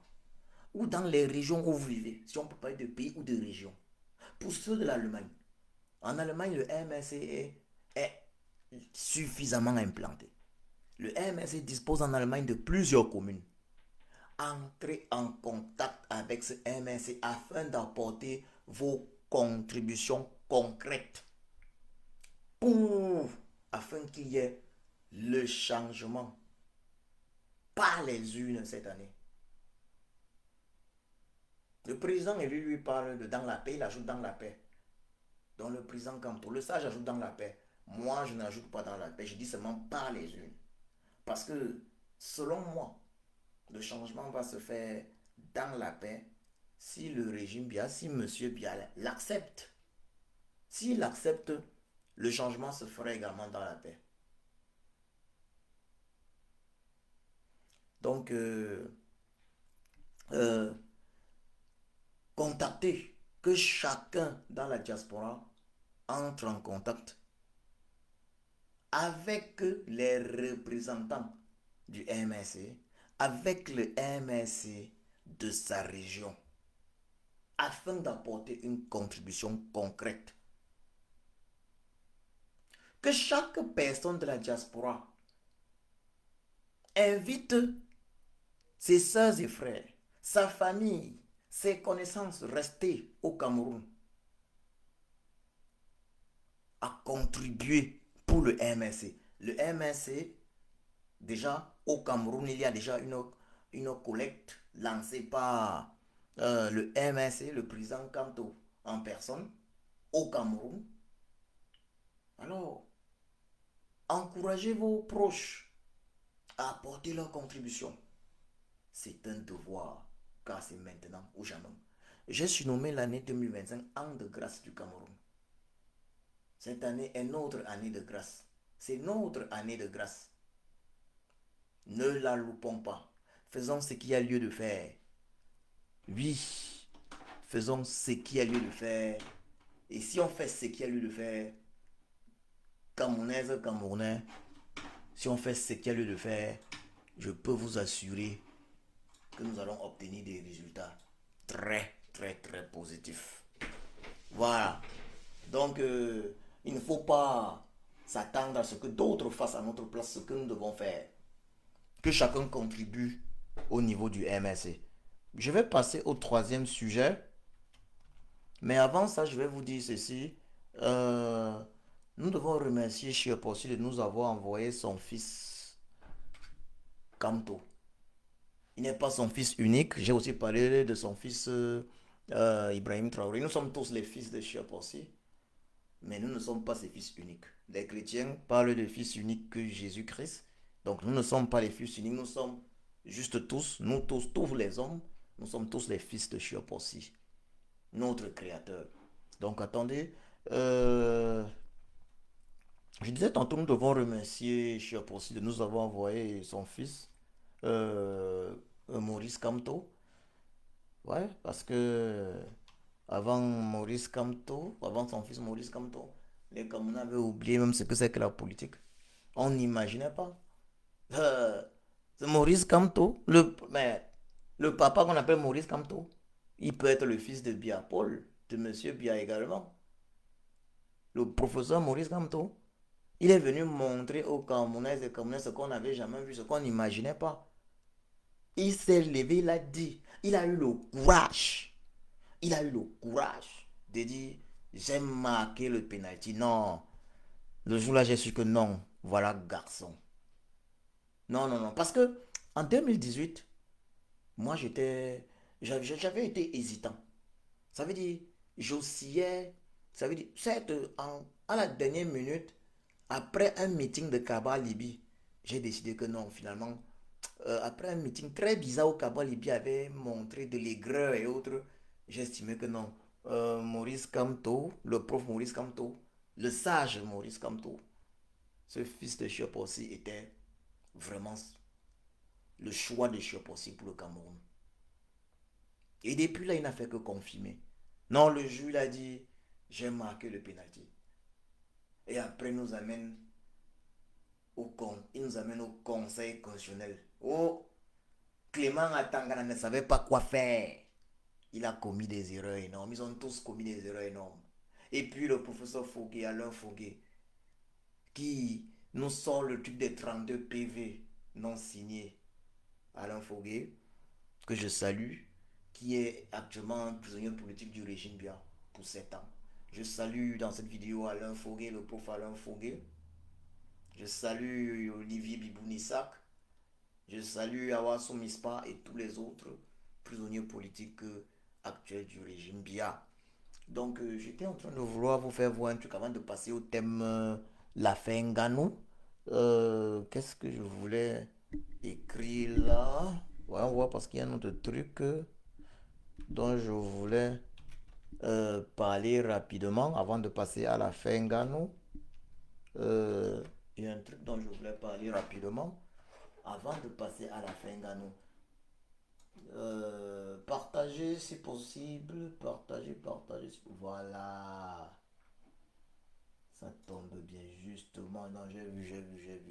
Ou dans les régions où vous vivez, si on peut parler de pays ou de régions. Pour ceux de l'Allemagne, en Allemagne, le MSC est suffisamment implanté. Le MSC dispose en Allemagne de plusieurs communes. Entrez en contact avec ce MSC afin d'apporter vos contributions concrètes afin qu'il y ait le changement par les urnes cette année. Le président élu lui parle de dans la paix, il ajoute dans la paix. Donc le président Camto, le sage ajoute dans la paix. Moi, je n'ajoute pas dans la paix, je dis seulement par les urnes. Parce que, selon moi, le changement va se faire dans la paix si le régime Biya, si M. Biya l'accepte. S'il accepte, le changement se fera également dans la paix. Donc, contacter, que chacun dans la diaspora entre en contact avec les représentants du MSC, avec le MSC de sa région, afin d'apporter une contribution concrète. Que chaque personne de la diaspora invite ses soeurs et frères, sa famille, ses connaissances restées au Cameroun à contribuer pour le MSC. Le MSC, déjà au Cameroun, il y a déjà une collecte lancée par le MSC, le président Kanto en personne, au Cameroun. Alors, encouragez vos proches à apporter leur contribution. C'est un devoir, car c'est maintenant ou jamais. J'ai surnommé l'année 2025 An de grâce du Cameroun. Cette année est notre année de grâce. C'est notre année de grâce. Ne la loupons pas. Faisons ce qu'il y a lieu de faire. Oui, faisons ce qu'il y a lieu de faire. Et si on fait ce qu'il y a lieu de faire, Camerounaise, Camerounais, si on fait ce qu'il y a lieu de faire, je peux vous assurer que nous allons obtenir des résultats très, très, très positifs. Voilà. Donc, il ne faut pas s'attendre à ce que d'autres fassent à notre place ce que nous devons faire. Que chacun contribue au niveau du MSC. Je vais passer au troisième sujet. Mais avant ça, je vais vous dire ceci. Nous devons remercier Chiapossi de nous avoir envoyé son fils Kamto. Il n'est pas son fils unique. J'ai aussi parlé de son fils Ibrahim Traoré. Nous sommes tous les fils de Chiapossi. Mais nous ne sommes pas ses fils uniques. Les chrétiens parlent de fils unique que Jésus-Christ. Donc nous ne sommes pas les fils uniques. Nous sommes juste tous, nous tous les hommes, nous sommes tous les fils de Chiapossi, notre créateur. Donc attendez, je disais tantôt, nous devons remercier Chiapossi de nous avoir envoyé son fils, Maurice Kamto. Ouais, parce que avant Maurice Kamto, avant son fils Maurice Kamto, les Camerounais avaient oublié même ce que c'est que la politique. On n'imaginait pas. Euh, c'est Maurice Kamto, le papa qu'on appelle Maurice Kamto, il peut être le fils de Bia Paul, de Monsieur Bia également. Le professeur Maurice Kamto, il est venu montrer aux Camerounais et Camerounais ce qu'on n'avait jamais vu, ce qu'on n'imaginait pas. Il s'est levé, il a dit, il a eu le courage. Il a eu le courage de dire, j'ai marqué le penalty. Non, le jour-là, j'ai su que non, voilà garçon. Non, non, non, parce que en 2018, moi j'avais été hésitant. Ça veut dire, j'oscillais, ça veut dire, à la dernière minute, après un meeting de Kaba Libye, j'ai décidé que non, finalement, après un meeting très bizarre où Kaba Libye avait montré de l'aigreur et autres, j'ai estimé que non. Maurice Kamto, le prof Maurice Kamto, le sage Maurice Kamto, ce fils de Chiop aussi était vraiment le choix de Chiop aussi pour le Cameroun. Et depuis là, il n'a fait que confirmer. Non, le juge il a dit, j'ai marqué le pénalty. Et après, il nous amène au conseil constitutionnel. Oh, Clément Atangana ne savait pas quoi faire. Il a commis des erreurs énormes. Ils ont tous commis des erreurs énormes. Et puis le professeur Fouguet, Alain Fouguet, qui nous sort le truc des 32 PV non signés. Alain Fouguet, que je salue, qui est actuellement prisonnier politique du régime bien pour 7 ans. Je salue dans cette vidéo Alain Fouguet, le prof Alain Fouguet, Je salue Olivier Bibounissak. Je salue Awassou Mispa et tous les autres prisonniers politiques actuels du régime Bia. Donc, j'étais en train de vouloir vous faire voir un truc avant de passer au thème la fin Nganou. Qu'est-ce que je voulais écrire là? Ouais, on voit parce qu'il y a un autre truc dont je voulais parler rapidement avant de passer à la fin Nganou. Euh, il y a un truc dont je voulais parler rapidement avant de passer à la fin Nganou. Partager si possible, partager. Voilà. Ça tombe bien, justement. Non, j'ai vu.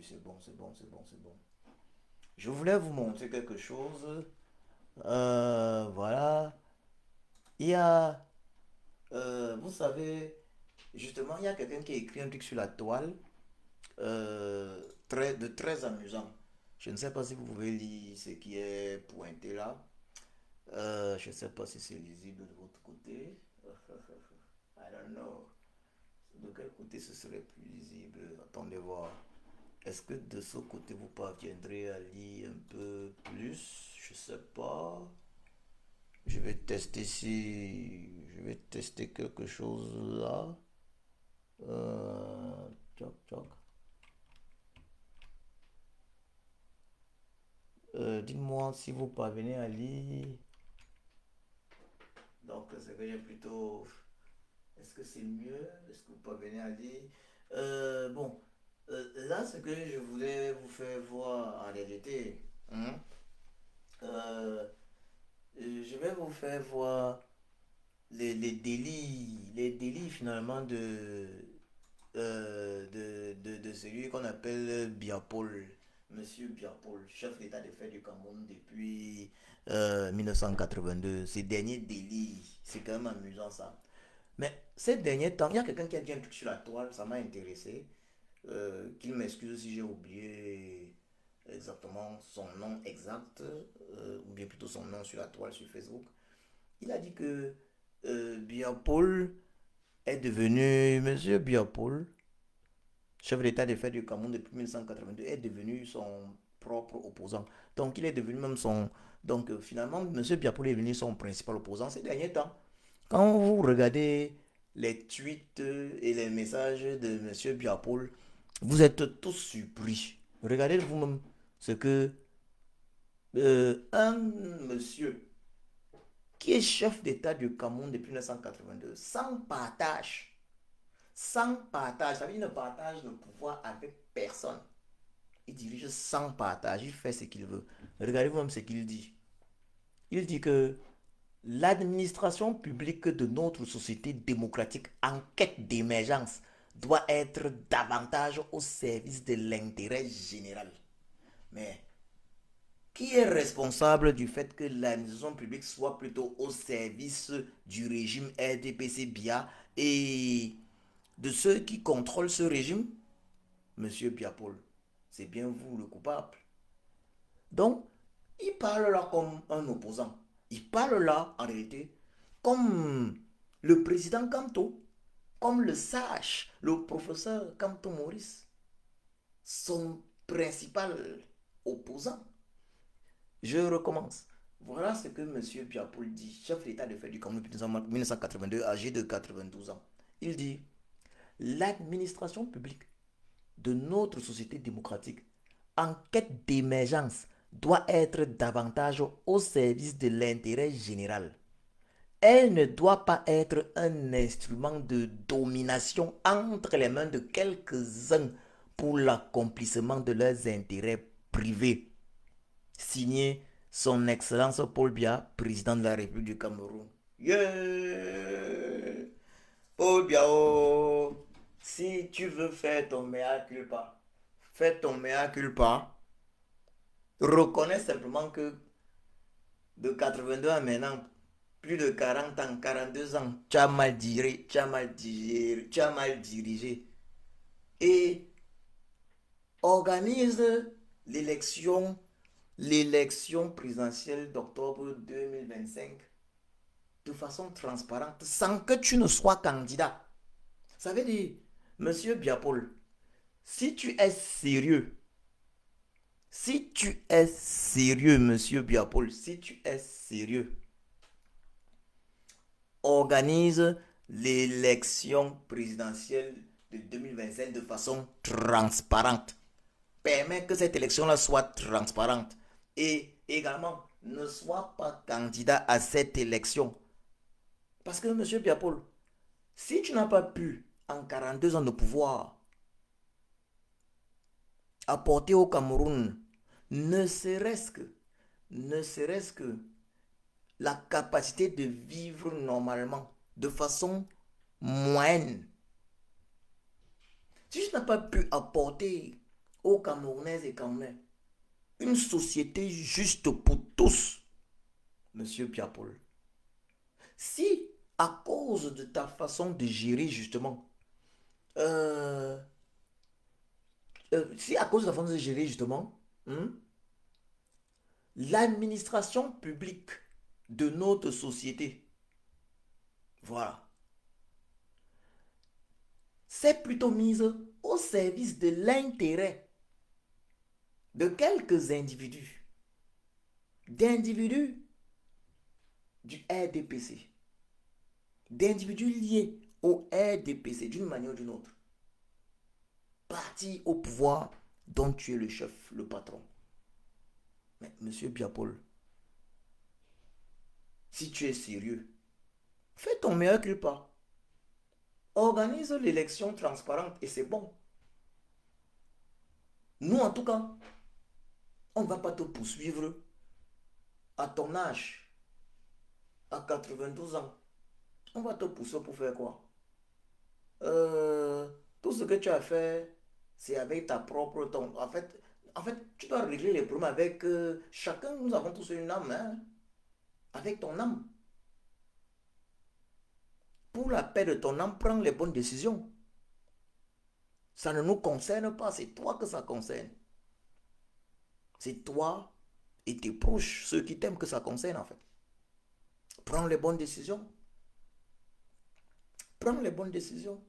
C'est bon. Je voulais vous montrer quelque chose. Voilà. Il y a, vous savez, justement, il y a quelqu'un qui a écrit un truc sur la toile, très amusant. Je ne sais pas si vous pouvez lire ce qui est pointé là. Je ne sais pas si c'est lisible de votre côté. I don't know. De quel côté ce serait plus lisible? Attendez voir. Est-ce que de ce côté vous parviendrez à lire un peu plus? Je sais pas. Je vais tester si. Je vais tester quelque chose là. Tchoc, tchoc. Dites-moi si vous parvenez à lire. Donc, c'est que j'ai plutôt. Est-ce que c'est mieux? Est-ce que vous parvenez à lire? Bon, là, ce que je voulais vous faire voir en réalité, hein, euh, je vais vous faire voir les délits finalement de celui qu'on appelle Biapol, Monsieur Biapol, chef d'État des faits du Cameroun depuis 1982. Ces derniers délits, c'est quand même amusant ça. Mais ces derniers temps, il y a quelqu'un qui a dit un truc sur la toile, ça m'a intéressé. Qu'il m'excuse si j'ai oublié exactement son nom exact, ou bien plutôt son nom sur la toile sur Facebook. Il a dit que Biapol est devenu, Monsieur Biapol, chef d'État des faits du Cameroun depuis 1982, est devenu son propre opposant. Donc il est devenu même son... Donc finalement, Monsieur Biapol est devenu son principal opposant ces derniers temps. Quand vous regardez les tweets et les messages de Monsieur Biapol, vous êtes tous surpris. Regardez vous-même ce que un monsieur qui est chef d'État du Cameroun depuis 1982, sans partage, ça veut dire ne partage le pouvoir avec personne. Il dirige sans partage, il fait ce qu'il veut. Regardez vous-même ce qu'il dit. Il dit que l'administration publique de notre société démocratique en quête d'émergence doit être davantage au service de l'intérêt général. Mais qui est responsable du fait que l'administration publique soit plutôt au service du régime RDPC-BIA et de ceux qui contrôlent ce régime? Monsieur Biapol, c'est bien vous le coupable. Donc, il parle là comme un opposant. Il parle là, en réalité, comme le président Kanto, comme le sage, le professeur Kanto Maurice, son principal opposant. Je recommence. Voilà ce que M. Biapol dit, chef d'État de fait du Cameroun depuis 1982, âgé de 92 ans. Il dit, l'administration publique de notre société démocratique en quête d'émergence doit être davantage au service de l'intérêt général. Elle ne doit pas être un instrument de domination entre les mains de quelques-uns pour l'accomplissement de leurs intérêts privés. Signé Son Excellence Paul Biya, président de la République du Cameroun. Yeah! Paul Biya, oh, si tu veux faire ton mea culpa, fais ton mea culpa. Reconnais simplement que de 82 ans maintenant, plus de 40 ans, 42 ans, tu as mal dirigé, tu as mal dirigé. Et organise l'élection, l'élection présidentielle d'octobre 2025 de façon transparente, sans que tu ne sois candidat. Ça veut dire, Monsieur Biapol, Si tu es sérieux, si tu es sérieux, monsieur Biapol, si tu es sérieux, organise l'élection présidentielle de 2025 de façon transparente. Permet que cette élection-là soit transparente. Et également, ne sois pas candidat à cette élection. Parce que, monsieur Biapol, si tu n'as pas pu, en 42 ans de pouvoir, apporter au Cameroun, ne serait-ce que, ne serait-ce que la capacité de vivre normalement, de façon moyenne. Si tu n'as pas pu apporter aux Camerounaises et Camerounais une société juste pour tous, monsieur Piapol, si à cause de ta façon de gérer justement, euh, si à cause de ta façon de gérer justement, l'administration publique de notre société, voilà, c'est plutôt mise au service de l'intérêt de quelques individus, d'individus du RDPC, d'individus liés au RDPC d'une manière ou d'une autre, parti au pouvoir dont tu es le chef, le patron. Mais monsieur Biapol, si tu es sérieux, fais ton meilleur culpa. Organise l'élection transparente et c'est bon. Nous, en tout cas, on ne va pas te poursuivre à ton âge, à 92 ans. On va te pousser pour faire quoi? Tout ce que tu as fait, c'est avec ta propre... en fait, tu dois régler les problèmes avec... chacun, nous avons tous une âme, hein? Avec ton âme. Pour la paix de ton âme, prends les bonnes décisions. Ça ne nous concerne pas, c'est toi que ça concerne. C'est toi et tes proches, ceux qui t'aiment que ça concerne en fait. Prends les bonnes décisions. Prends les bonnes décisions.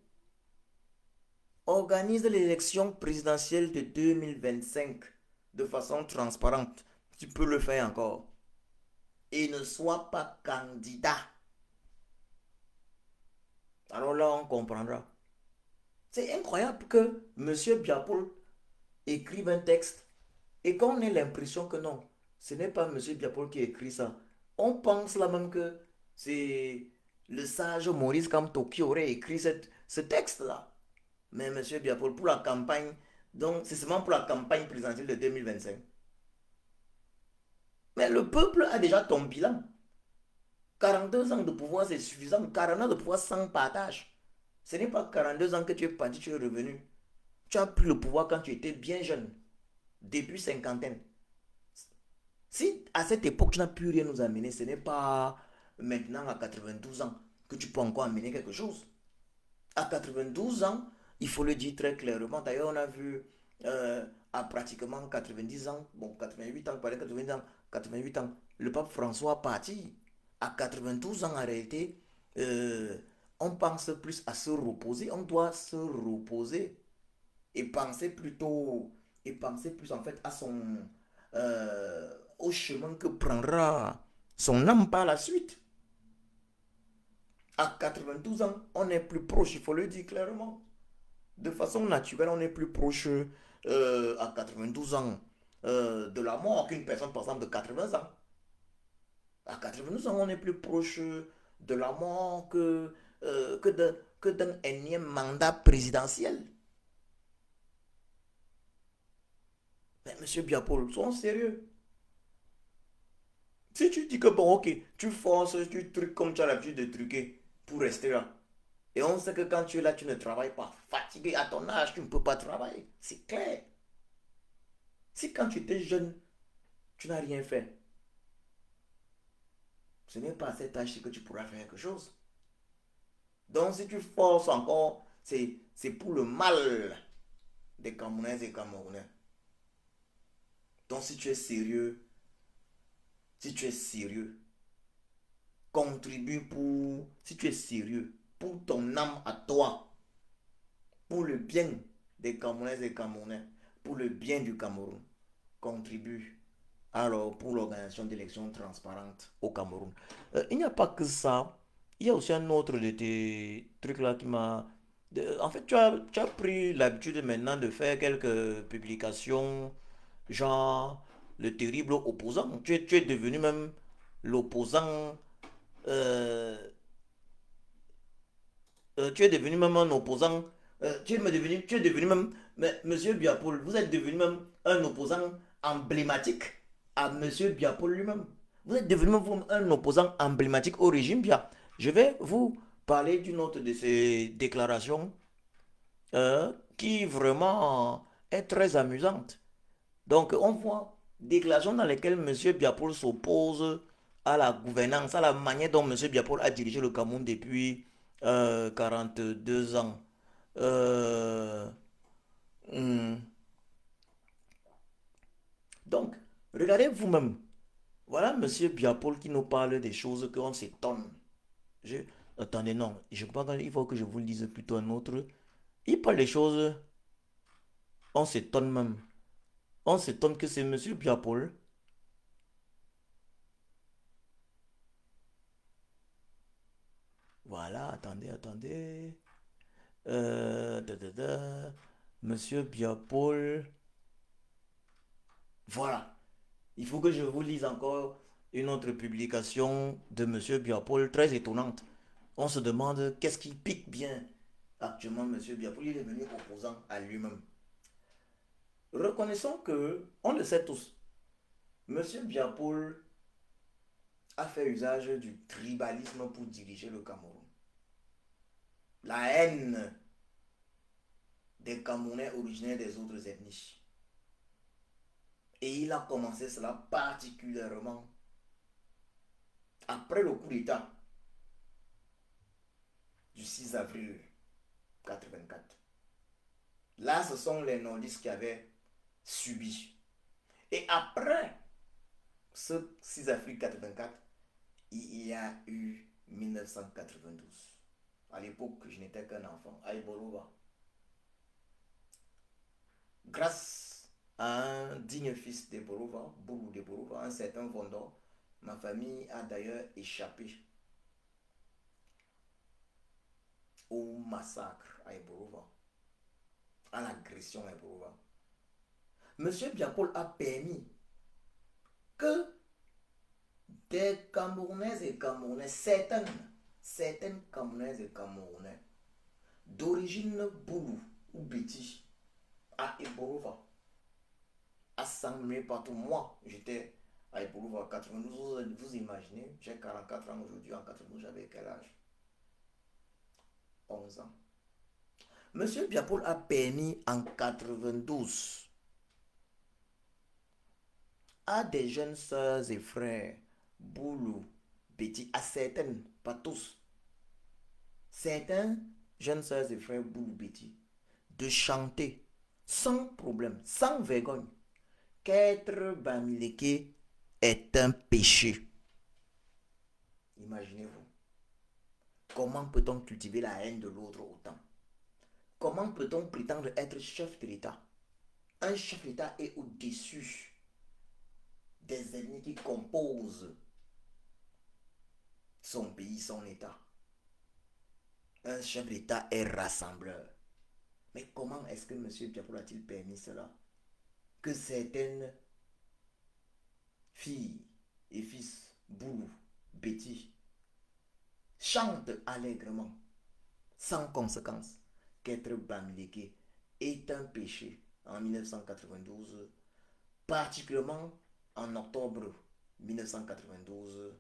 Organise l'élection présidentielle de 2025 de façon transparente. Tu peux le faire encore. Et ne sois pas candidat. Alors là, on comprendra. C'est incroyable que M. Biapol écrive un texte et qu'on ait l'impression que non, ce n'est pas M. Biapol qui écrit ça. On pense là même que c'est le sage Maurice Kamto qui aurait écrit ce texte-là. Mais M. Biapol, pour la campagne, donc c'est seulement pour la campagne présidentielle de 2025. Mais le peuple a déjà ton bilan. 42 ans de pouvoir, c'est suffisant. 40 ans de pouvoir sans partage. Ce n'est pas 42 ans que tu es parti, tu es revenu. Tu as pris le pouvoir quand tu étais bien jeune, début cinquantaine. Si à cette époque tu n'as plus rien nous amener, ce n'est pas maintenant à 92 ans que tu peux encore amener quelque chose. À 92 ans, il faut le dire très clairement. D'ailleurs, on a vu à pratiquement 90 ans, bon 88 ans, 90 ans, 88 ans, le pape François parti. À 92 ans, en réalité, on pense plus à se reposer. On doit se reposer et penser plutôt, et penser plus en fait à au chemin que prendra son âme par la suite. À 92 ans, on est plus proche, il faut le dire clairement. De façon naturelle, on est plus proche à 92 ans de la mort qu'une personne, par exemple, de 80 ans. À 92 ans, on est plus proche de la mort que d'un énième mandat présidentiel. Mais monsieur Biapol, sois sérieux. Si tu dis que bon, ok, tu forces, tu trucs comme tu as l'habitude de truquer pour rester là. Et on sait que quand tu es là, tu ne travailles pas. Fatigué à ton âge, tu ne peux pas travailler. C'est clair. Si quand tu étais jeune, tu n'as rien fait, ce n'est pas à cet âge que tu pourras faire quelque chose. Donc si tu forces encore, c'est pour le mal des Camerounaises et Camerounais. Donc si tu es sérieux, si tu es sérieux, contribue si tu es sérieux, pour ton âme à toi, pour le bien des Camerounaises et Camerounais pour le bien du Cameroun contribuent alors pour l'organisation d'élections transparentes au Cameroun. Il n'y a pas que ça. Il y a aussi un autre de tes trucs là qui m'a... En fait, tu as pris l'habitude maintenant de faire quelques publications, genre le terrible opposant. Tu es devenu même l'opposant. euh, Tu es devenu même un opposant. Tu es devenu même, mais Monsieur Biapol, vous êtes devenu même un opposant emblématique à Monsieur Biapol lui-même. Vous êtes devenu même un opposant emblématique au régime Bia. Je vais vous parler d'une autre de ces déclarations qui vraiment est très amusante. Donc, on voit des déclarations dans lesquelles Monsieur Biapol s'oppose à la gouvernance, à la manière dont Monsieur Biapol a dirigé le Cameroun depuis 42 ans. Euh, hmm. Donc, regardez vous-même. Voilà Monsieur Biapol qui nous parle des choses qu'on s'étonne. Je... Attendez, non, je crois qu'il faut que je vous le dise plutôt un autre. Il parle des choses, on s'étonne même. On s'étonne que c'est Monsieur Biapol. Voilà, attendez. Da, da, da. Monsieur Biapol. Voilà. Il faut que je vous lise encore une autre publication de Monsieur Biapol très étonnante. On se demande qu'est-ce qui pique bien actuellement Monsieur Biapol. Il est devenu opposant à lui-même. Reconnaissons que, on le sait tous, Monsieur Biapol a fait usage du tribalisme pour diriger le Cameroun. La haine des Camerounais originaires des autres ethnies. Et il a commencé cela particulièrement après le coup d'État du 6 avril 84. Là, ce sont les nordistes qui avaient subi. Et après ce 6 avril 84, il y a eu 1992. À l'époque, je n'étais qu'un enfant, à Iborova. Grâce à un digne fils d'Eborova, Boulou d'Eborova, un certain Vondor, ma famille a d'ailleurs échappé au massacre à Eborova, à l'agression à Eborova. Monsieur Biapol a permis que des Camerounaises et Camerounais, certaines Camerounaises et Camerounais d'origine Boulou ou Béti à Eborova, assemblés partout. Moi, j'étais à Eborova en 92. Vous imaginez, j'ai 44 ans aujourd'hui. En 92, j'avais quel âge? 11 ans. Monsieur Biapol a permis en 92 à des jeunes sœurs et frères, Boulou, Betty, à certaines, pas tous, certains jeunes sœurs et frères Boulou, Betty, de chanter sans problème, sans vergogne, qu'être Bamileke est un péché. Imaginez-vous. Comment peut-on cultiver la haine de l'autre autant? Comment peut-on prétendre être chef de l'État? Un chef d'État est au-dessus des ennemis qui composent son pays, son État. Un chef d'État est rassembleur. Mais comment est-ce que M. Biapol a-t-il permis cela? Que certaines filles et fils, Boulou, Betty, chantent allègrement, sans conséquence, qu'être Bamileke est un péché en 1992, particulièrement en octobre 1992,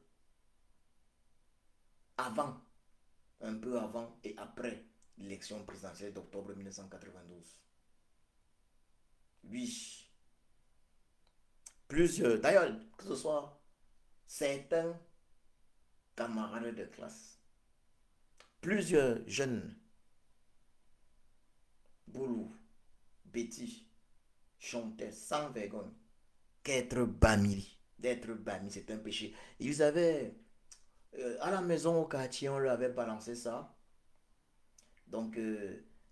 avant, un peu avant et après l'élection présidentielle d'octobre 1992. Oui, plusieurs, d'ailleurs, que ce soit certains camarades de classe, plusieurs jeunes, Boulou, Betty, chantaient sans vergogne qu'être Bamili. D'être Bami, c'est un péché. Ils avaient, à la maison au quartier, on leur avait balancé ça. Donc,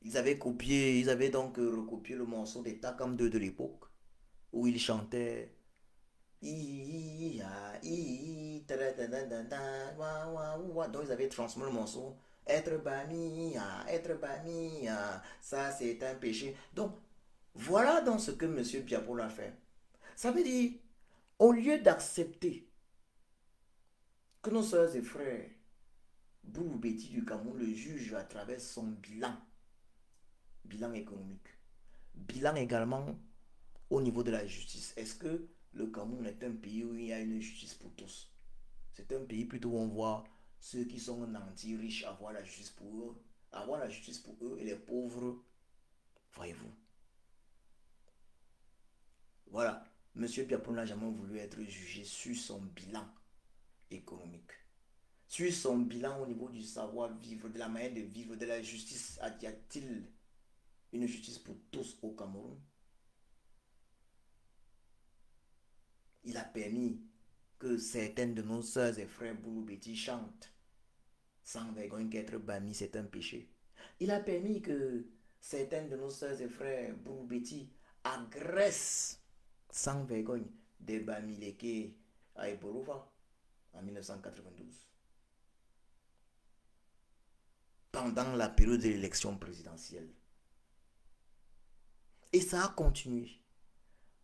Ils avaient donc recopié le morceau des Takam 2 de l'époque, où ils chantaient donc ils avaient transformé le morceau. Être banni, être banni, ça c'est un péché. Donc voilà donc ce que M. Biapol a fait. Ça veut dire, au lieu d'accepter que nos soeurs et frères Boubou Betty du Cameroun le jugent à travers son bilan économique, bilan également au niveau de la justice. Est-ce que le Cameroun est un pays où il y a une justice pour tous? C'est un pays plutôt où on voit ceux qui sont nantis riches avoir la justice pour eux, avoir la justice pour eux et les pauvres, voyez-vous. Voilà, Monsieur Biapon n'a jamais voulu être jugé sur son bilan économique, sur son bilan au niveau du savoir-vivre, de la manière de vivre, de la justice. Y a-t-il une justice pour tous au Cameroun? Il a permis que certaines de nos sœurs et frères Bouloubeti chantent sans vergogne qu'être banni c'est un péché. Il a permis que certaines de nos sœurs et frères Bouloubeti agressent sans vergogne des Bamileke à Eborova en 1992, pendant la période de l'élection présidentielle. Et ça a continué.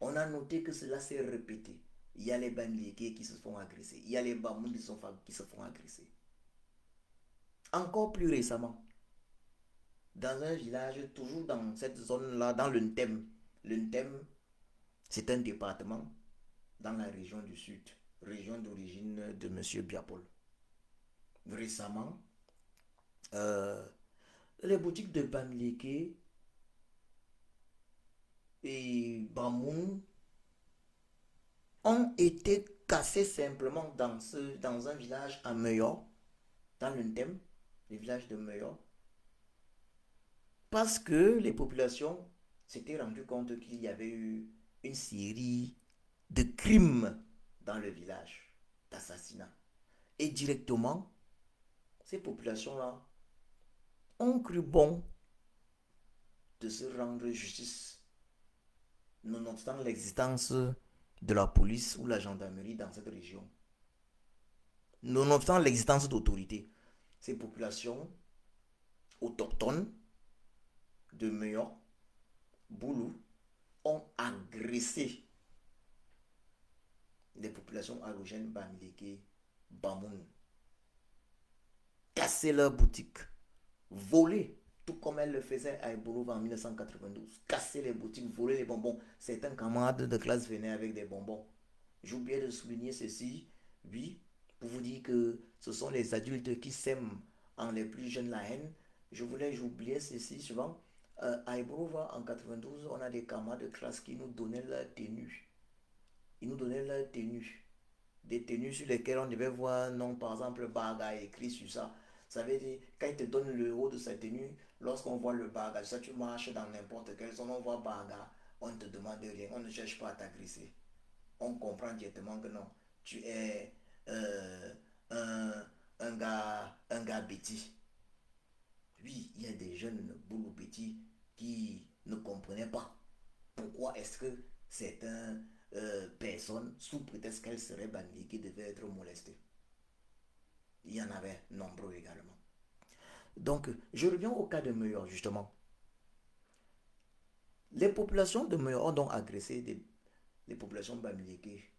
On a noté que cela s'est répété. Il y a les Bamileke qui se font agresser. Il y a les Bamoun qui se font agresser. Encore plus récemment, dans un village, toujours dans cette zone-là, dans l'Untem. L'Untem, c'est un département dans la région du Sud, région d'origine de M. Biapol. Récemment, euh, les boutiques de Bamileke et Bamoun ont été cassées simplement dans un village à Meyor, dans l'Untem, le village de Meyor, parce que les populations s'étaient rendues compte qu'il y avait eu une série de crimes dans le village, d'assassinats. Et directement, ces populations-là ont cru bon de se rendre justice, nonobstant l'existence de la police ou la gendarmerie dans cette région. Nonobstant l'existence d'autorités, ces populations autochtones de Meyor, Boulou, ont agressé les populations allogènes Bamileke, Bamoun, cassé leurs boutiques, volé, tout comme elle le faisait à Eborova en 1992. Casser les boutiques, voler les bonbons. Certains camarades de classe venaient avec des bonbons. J'oubliais de souligner ceci, oui, pour vous dire que ce sont les adultes qui sèment en les plus jeunes la haine. J'oubliais ceci souvent. À Eborova en 92, on a des camarades de classe qui nous donnaient leur tenue. Ils nous donnaient leur tenue. Des tenues sur lesquelles on devait voir, non, par exemple, Baga écrit sur ça. Ça veut dire, quand il te donne le haut de sa tenue, lorsqu'on voit le Baga, ça tu marches dans n'importe quelle zone, on voit Baga, on ne te demande rien, on ne cherche pas à t'agresser. On comprend directement que non, tu es un, un gars bêtis. Oui, il y a des jeunes boulot bêtis qui ne comprenaient pas pourquoi est-ce que certaines personnes, sous prétexte qu'elles seraient bannies, qui devaient être molestées. Il y en avait nombreux également. Donc, je reviens au cas de Meyor, justement. Les populations de Meyor ont donc agressé les populations bamileke.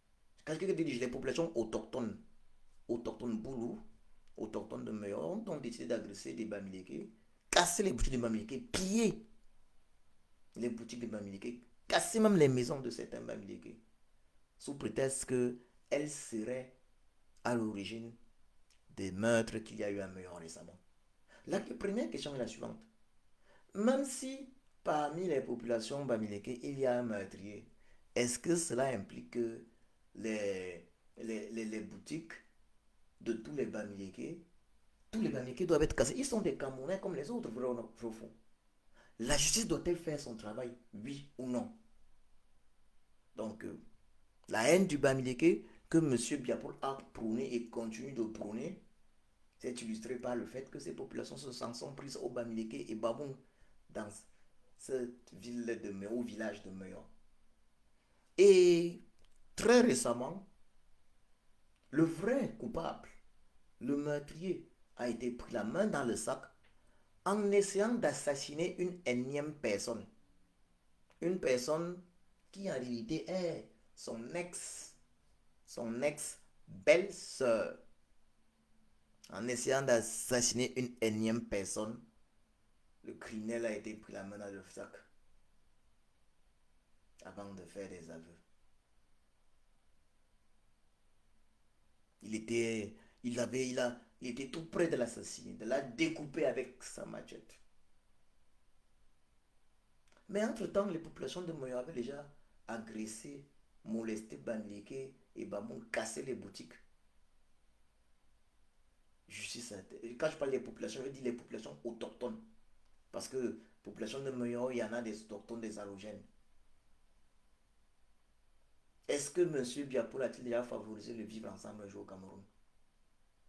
Quand je dis les populations autochtones Boulou, autochtones de Meyor, ont donc décidé d'agresser des bamileke, casser les boutiques de bamileke, piller les boutiques de bamileke, casser même les maisons de certains bamileke, sous prétexte qu'elles seraient à l'origine des meurtres qu'il y a eu à Meyor récemment. La première question est la suivante. Même si parmi les populations bamileke, il y a un meurtrier, est-ce que cela implique que les, les boutiques de tous les bamileke doivent être cassés? Ils sont des Camerounais comme les autres, vrai ou faux? La justice doit-elle faire son travail, oui ou non? Donc, la haine du bamileke que M. Biapol a prôné et continue de prôner, c'est illustré par le fait que ces populations se sont prises au Bamileke et Baboun dans cette ville de Meyo, au village de Meyo. Et très récemment, le vrai coupable, le meurtrier, a été pris la main dans le sac en essayant d'assassiner une énième personne. Une personne qui en réalité est son ex belle-sœur. En essayant d'assassiner une énième personne, le criminel a été pris la main dans le sac avant de faire des aveux. Il était, il était tout près de l'assassiner, de la découper avec sa machette. Mais entre-temps, les populations de Moyo avaient déjà agressé, molesté, banliqué et Bamoun, cassé les boutiques. Justice. Quand je parle des populations, je dis les populations autochtones. Parce que population de Moyo, il y en a des autochtones, des allogènes. Est-ce que M. Biapoul a-t-il déjà favorisé le vivre ensemble un jour au Cameroun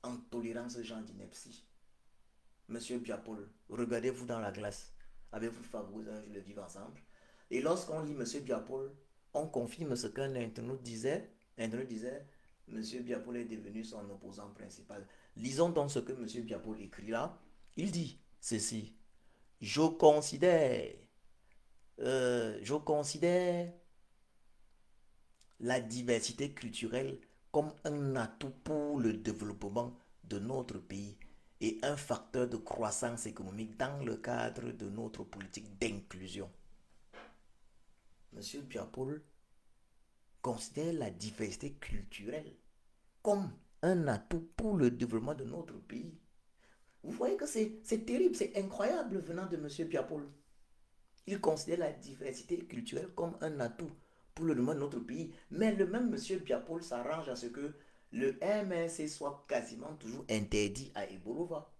en tolérant ce genre d'ineptie? Monsieur Biapoul, regardez-vous dans la glace. Avez-vous favorisé un jour le vivre ensemble? Et lorsqu'on lit Monsieur Biapoul, on confirme ce qu'un internaute disait. L'internaute disait, Monsieur Biapoul est devenu son opposant principal. Lisons donc ce que Monsieur Biapoul écrit là. Il dit ceci. Je considère la diversité culturelle comme un atout pour le développement de notre pays et un facteur de croissance économique dans le cadre de notre politique d'inclusion. Monsieur Biapoul considère la diversité culturelle comme un atout pour le développement de notre pays. Vous voyez que c'est terrible, c'est incroyable venant de Monsieur Biapoul. Il considère la diversité culturelle comme un atout pour le développement de notre pays. Mais le même monsieur Biapoul s'arrange à ce que le MNC soit quasiment toujours interdit à Ebolova.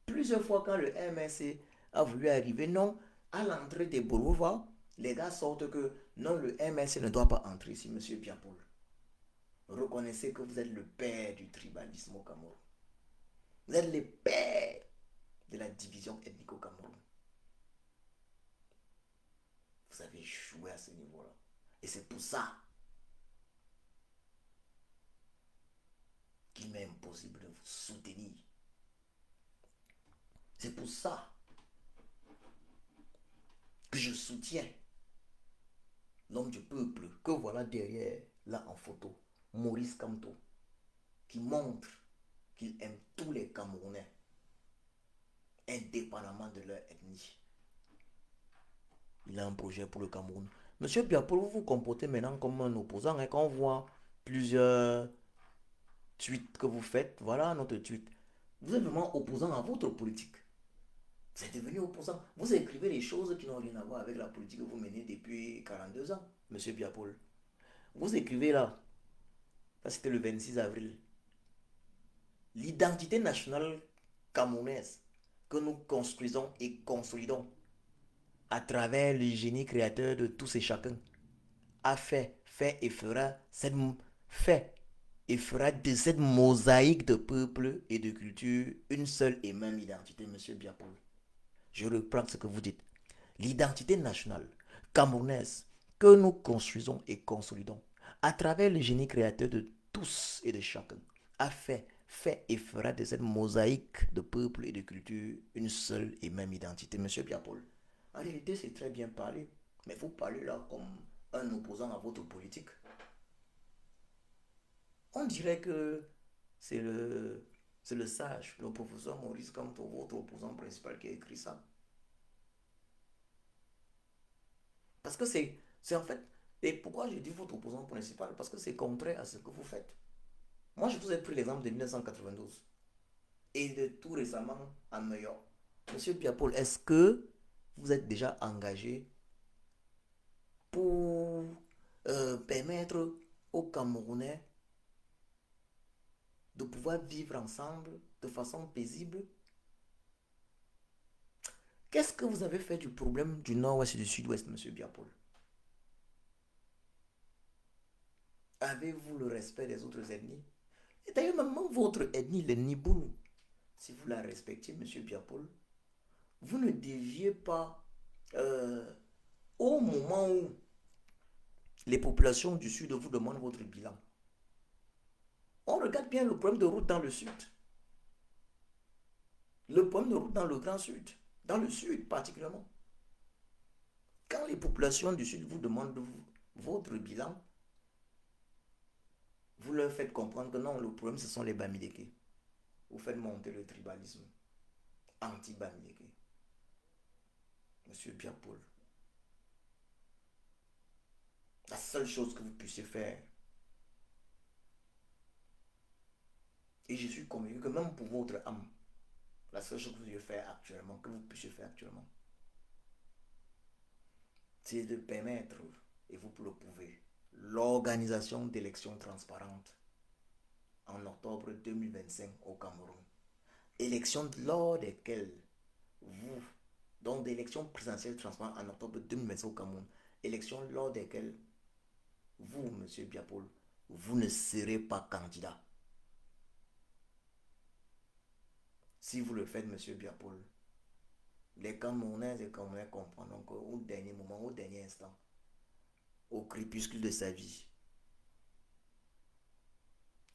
Plusieurs fois quand le MNC a voulu arriver, non, à l'entrée d'Ebolova, les gars sortent que non, le MNC ne doit pas entrer ici, monsieur Biapoul. Reconnaissez que vous êtes le père du tribalisme au Cameroun. Vous êtes le père de la division ethnique au Cameroun. Vous avez échoué à ce niveau-là. Et c'est pour ça qu'il m'est impossible de vous soutenir. C'est pour ça que je soutiens l'homme du peuple que voilà derrière, là en photo, Maurice Kamto, qui montre qu'il aime tous les Camerounais, indépendamment de leur ethnie. Il a un projet pour le Cameroun. Monsieur Biapoul, vous vous comportez maintenant comme un opposant. Et quand on voit plusieurs tweets que vous faites, voilà notre tweet. Vous êtes vraiment opposant à votre politique. Vous êtes devenu opposant. Vous écrivez des choses qui n'ont rien à voir avec la politique que vous menez depuis 42 ans, monsieur Biapoul. Vous écrivez là, ça c'était le 26 avril, l'identité nationale camerounaise que nous construisons et consolidons à travers le génie créateur de tous et chacun a fait et fera de cette mosaïque de peuples et de cultures une seule et même identité, monsieur Biapoul. Je reprends ce que vous dites. L'identité nationale camerounaise que nous construisons et consolidons à travers le génie créateur de tous et de chacun a fait et fera de cette mosaïque de peuples et de cultures une seule et même identité. Monsieur Biapoul, en réalité, c'est très bien parlé, mais vous parlez là comme un opposant à votre politique. On dirait que c'est le sage, le professeur Maurice Kamto, votre opposant principal, qui a écrit ça. Parce que c'est en fait, et pourquoi je dis votre opposant principal? Parce que c'est contraire à ce que vous faites. Moi, je vous ai pris l'exemple de 1992 et de tout récemment à New York. Monsieur Biapoul, est-ce que vous êtes déjà engagé pour permettre aux Camerounais de pouvoir vivre ensemble de façon paisible? Qu'est-ce que vous avez fait du problème du nord-ouest et du sud-ouest, monsieur Biapoul? Avez-vous le respect des autres ethnies? Et d'ailleurs, même votre ethnie, les Niboulou, si vous la respectez, monsieur Biapoul, vous ne deviez pas Euh, Au moment où les populations du Sud vous demandent votre bilan, on regarde bien le problème de route dans le Sud, le problème de route dans le Grand Sud, dans le Sud particulièrement. Quand les populations du Sud vous demandent votre bilan, vous leur faites comprendre que non, le problème ce sont les Bamileke. Vous faites monter le tribalisme anti-Bamileke. Monsieur Biapol, la seule chose que vous puissiez faire, et je suis convaincu que même pour votre âme, la seule chose que vous puissiez faire actuellement, c'est de permettre, et vous le pouvez, l'organisation d'élections transparentes en octobre 2025 au Cameroun. Élections lors desquelles vous, donc d'élections présidentielles transparentes en octobre 2025 au Cameroun, élections lors desquelles vous, monsieur Biapol, vous ne serez pas candidat. Si vous le faites, monsieur Biapol, les Camerounais et Camerounais comprendront qu'au dernier moment, au dernier instant, au crépuscule de sa vie,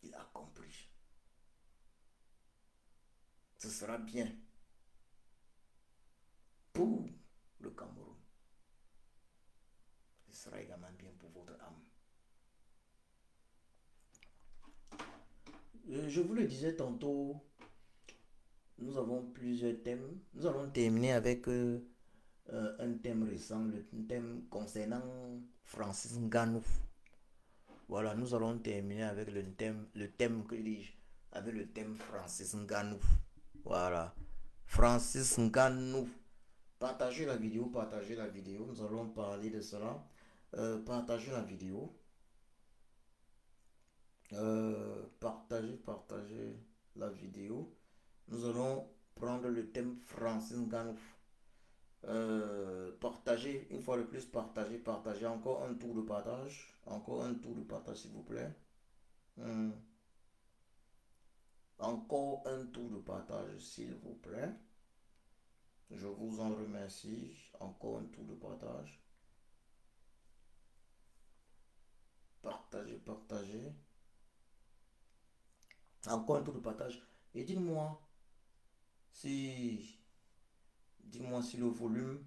il a compris. Ce sera bien pour le Cameroun. Ce sera également bien pour votre âme. Je vous le disais tantôt, nous avons plusieurs thèmes. Nous allons terminer avec un thème récent, le thème concernant Francis Ngannou. Voilà, nous allons terminer avec le thème que dis-je, avec le thème Francis Ngannou. Voilà, Francis Ngannou. Partagez la vidéo, partagez la vidéo. Nous allons parler de cela. Partagez la vidéo. Partagez la vidéo. Nous allons prendre le thème Francis Ngannou. Partagez, une fois de plus, partagez. Encore un tour de partage. Encore un tour de partage, s'il vous plaît. Hmm. Encore un tour de partage, s'il vous plaît. Je vous en remercie. Encore un tour de partage. Partagez. Encore un tour de partage. Et si, dites-moi si le volume,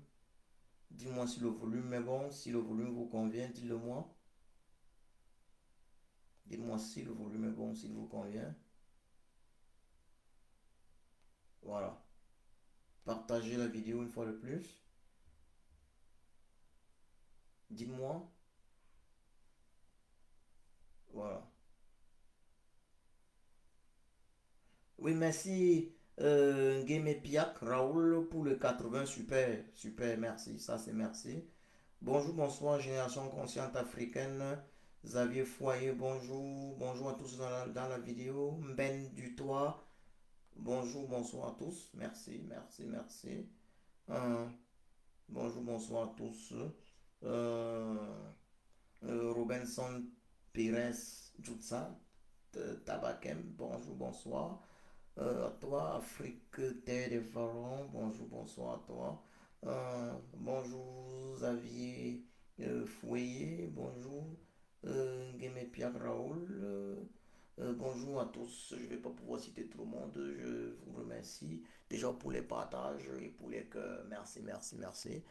dis-moi si le volume est bon, si le volume vous convient, dites-le moi. Dites-moi si le volume est bon, s'il vous convient. Voilà. Partagez la vidéo une fois de plus. Dites-moi. Voilà. Oui, merci Game Piak, Raoul pour le 80. Super, super, merci. Ça, c'est merci. Bonjour, bonsoir, Génération Consciente Africaine. Xavier Foyer, bonjour. Bonjour à tous dans la vidéo. Ben Dutoit, bonjour, bonsoir à tous. Merci, merci, merci. Euh, Bonjour, bonsoir à tous. Euh, Robinson Pires Jutsa, Tabakem, bonjour, bonsoir. À toi, Afrique Terre des Pharaons, bonjour, bonsoir à toi. Bonjour, Xavier Fouyer, bonjour, Guémé Pierre Raoul. Bonjour à tous, je ne vais pas pouvoir citer tout le monde, je vous remercie déjà pour les partages et pour les cœurs. Merci, merci, merci.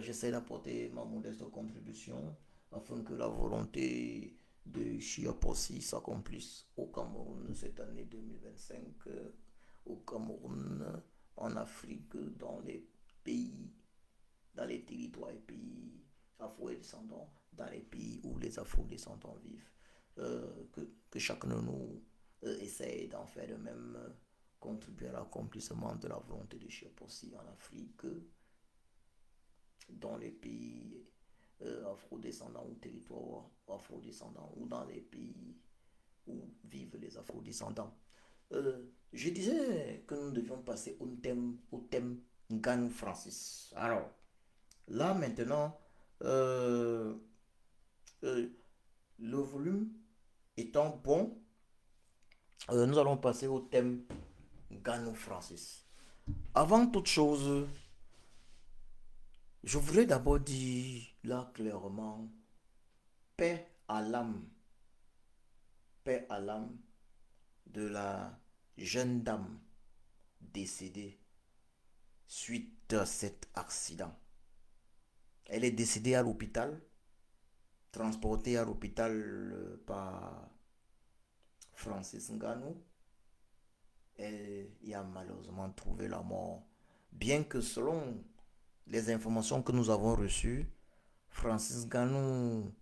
J'essaie d'apporter ma modeste contribution afin que la volonté de Chiapossi s'accomplisse au Cameroun cette année 2025, au Cameroun, en Afrique, dans les pays, dans les territoires et pays afro-descendants, dans les pays où les afro-descendants vivent. Que chacun de nous essaye d'en faire de même, contribuer à l'accomplissement de la volonté de Chiapossi en Afrique, dans les pays afro-descendants ou territoires afro-descendants ou dans les pays où vivent les afro-descendants. Je disais que nous devions passer au thème Ngannou Francis. Alors, là maintenant, euh, euh, le volume étant bon, nous allons passer au thème Ngannou Francis. Avant toute chose, Je voudrais d'abord dire là clairement, paix à l'âme, paix à l'âme de la jeune dame décédée suite à cet accident. Elle est décédée à l'hôpital, transportée à l'hôpital par Francis Ngannou. Elle y a malheureusement trouvé la mort. Bien que selon les informations que nous avons reçues, Francis Ngannou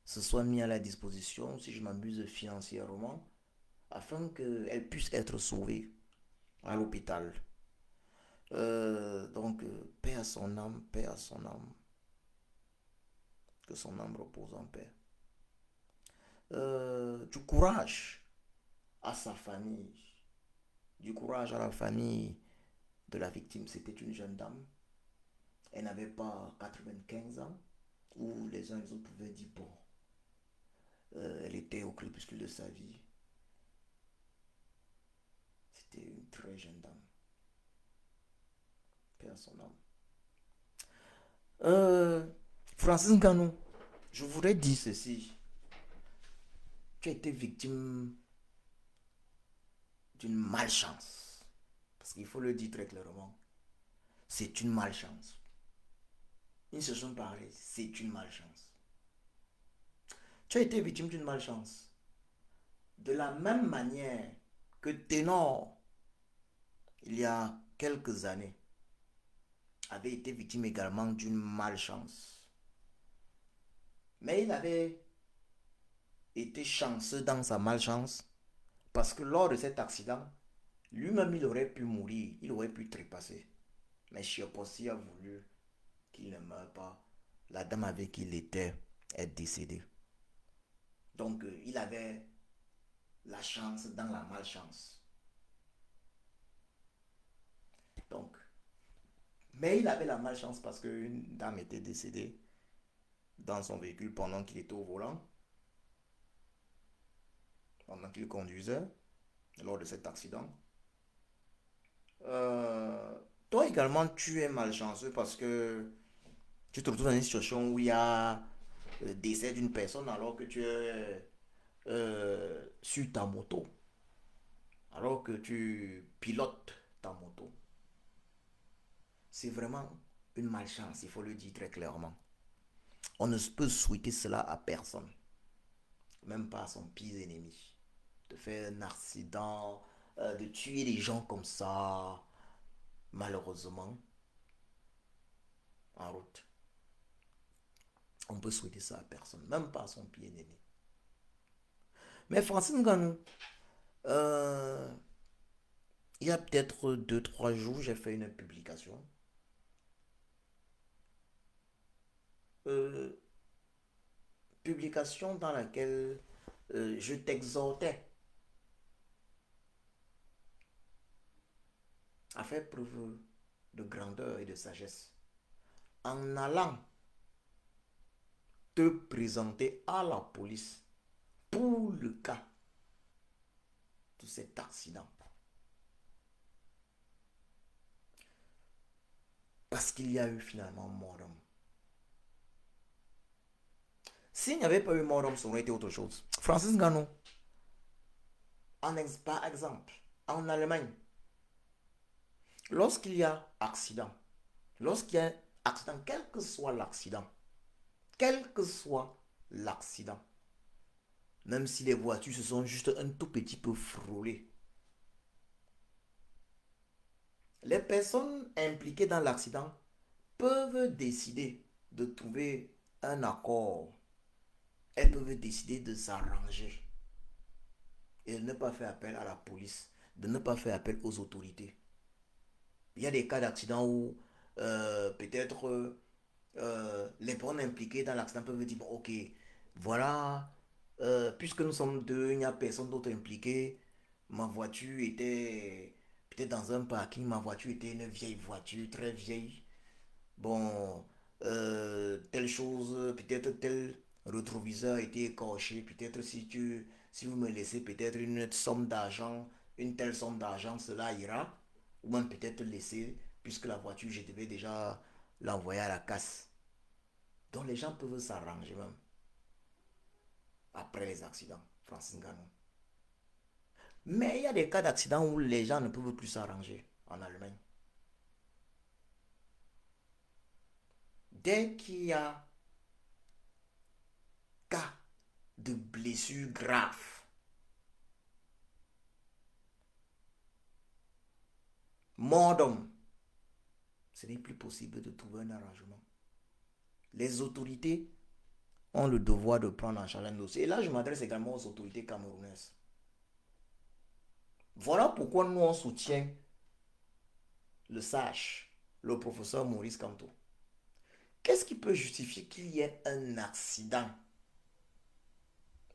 se soit mis à la disposition, si je m'abuse financièrement, afin qu'elle puisse être sauvée à l'hôpital. Donc, paix à son âme, paix à son âme, que son âme repose en paix. Du courage à sa famille, du courage à la famille de la victime. C'était une jeune dame. Elle n'avait pas 95 ans, où les uns et les autres pouvaient dire, bon, elle était au crépuscule de sa vie. C'était une très jeune dame. Paix à son âme. Euh, Francis Ngannou, je voudrais dire ceci. Tu as été victime d'une malchance. Parce qu'il faut le dire très clairement. C'est une malchance. Une situation pareille, c'est une malchance. Tu as été victime d'une malchance. De la même manière que Ténor, il y a quelques années, avait été victime également d'une malchance. Mais il avait été chanceux dans sa malchance parce que lors de cet accident, lui-même il aurait pu mourir, il aurait pu trépasser. Mais Chiapossi a voulu qu'il ne meure pas. La dame avec qui il était est décédée. Donc il avait la chance dans la malchance. Donc, mais il avait la malchance parce qu'une dame était décédée dans son véhicule pendant qu'il était au volant, pendant qu'il conduisait, lors de cet accident. Euh, Toi également, tu es malchanceux parce que tu te retrouves dans une situation où il y a décès d'une personne alors que tu es sur ta moto, alors que tu pilotes ta moto. C'est vraiment une malchance, il faut le dire très clairement. On ne peut souhaiter cela à personne, même pas à son pire ennemi. De faire un accident, de tuer des gens comme ça, malheureusement, en route. On peut souhaiter ça à personne, même pas à son pire ennemi. Mais Francine Ngannou, euh, il y a peut-être 2 3 jours, j'ai fait une publication. Euh, Publication dans laquelle je t'exhortais à faire preuve de grandeur et de sagesse en allant te présenter à la police pour le cas de cet accident. Parce qu'il y a eu finalement mort d'homme. S'il n'y avait pas eu mort d'homme, ça aurait été autre chose. Francis Ngannou, par exemple, en Allemagne, lorsqu'il y a accident, lorsqu'il y a accident, quel que soit l'accident, même si les voitures se sont juste un tout petit peu frôlées, les personnes impliquées dans l'accident peuvent décider de trouver un accord. Elles peuvent décider de s'arranger et de ne pas faire appel à la police, de ne pas faire appel aux autorités. Il y a des cas d'accident où peut-être les personnes impliquées dans l'accident peuvent dire, bon, ok, voilà, puisque nous sommes deux, il n'y a personne d'autre impliqué, ma voiture était peut-être dans un parking, ma voiture était une vieille voiture, très vieille. Bon, telle chose, peut-être tel rétroviseur a été écorché, peut-être si vous me laissez peut-être une somme d'argent, une telle somme d'argent, cela ira. Ou même peut-être laisser, puisque la voiture, je devais déjà l'envoyer à la casse. Donc les gens peuvent s'arranger même après les accidents, Francis Ngannou. Mais il y a des cas d'accident où les gens ne peuvent plus s'arranger en Allemagne. Dès qu'il y a cas de blessures graves, mort d'homme, ce n'est plus possible de trouver un arrangement. Les autorités ont le devoir de prendre en charge un dossier. Et là, je m'adresse également aux autorités camerounaises. Voilà pourquoi nous, on soutient le sage, le professeur Maurice Kamto. Qu'est-ce qui peut justifier qu'il y ait un accident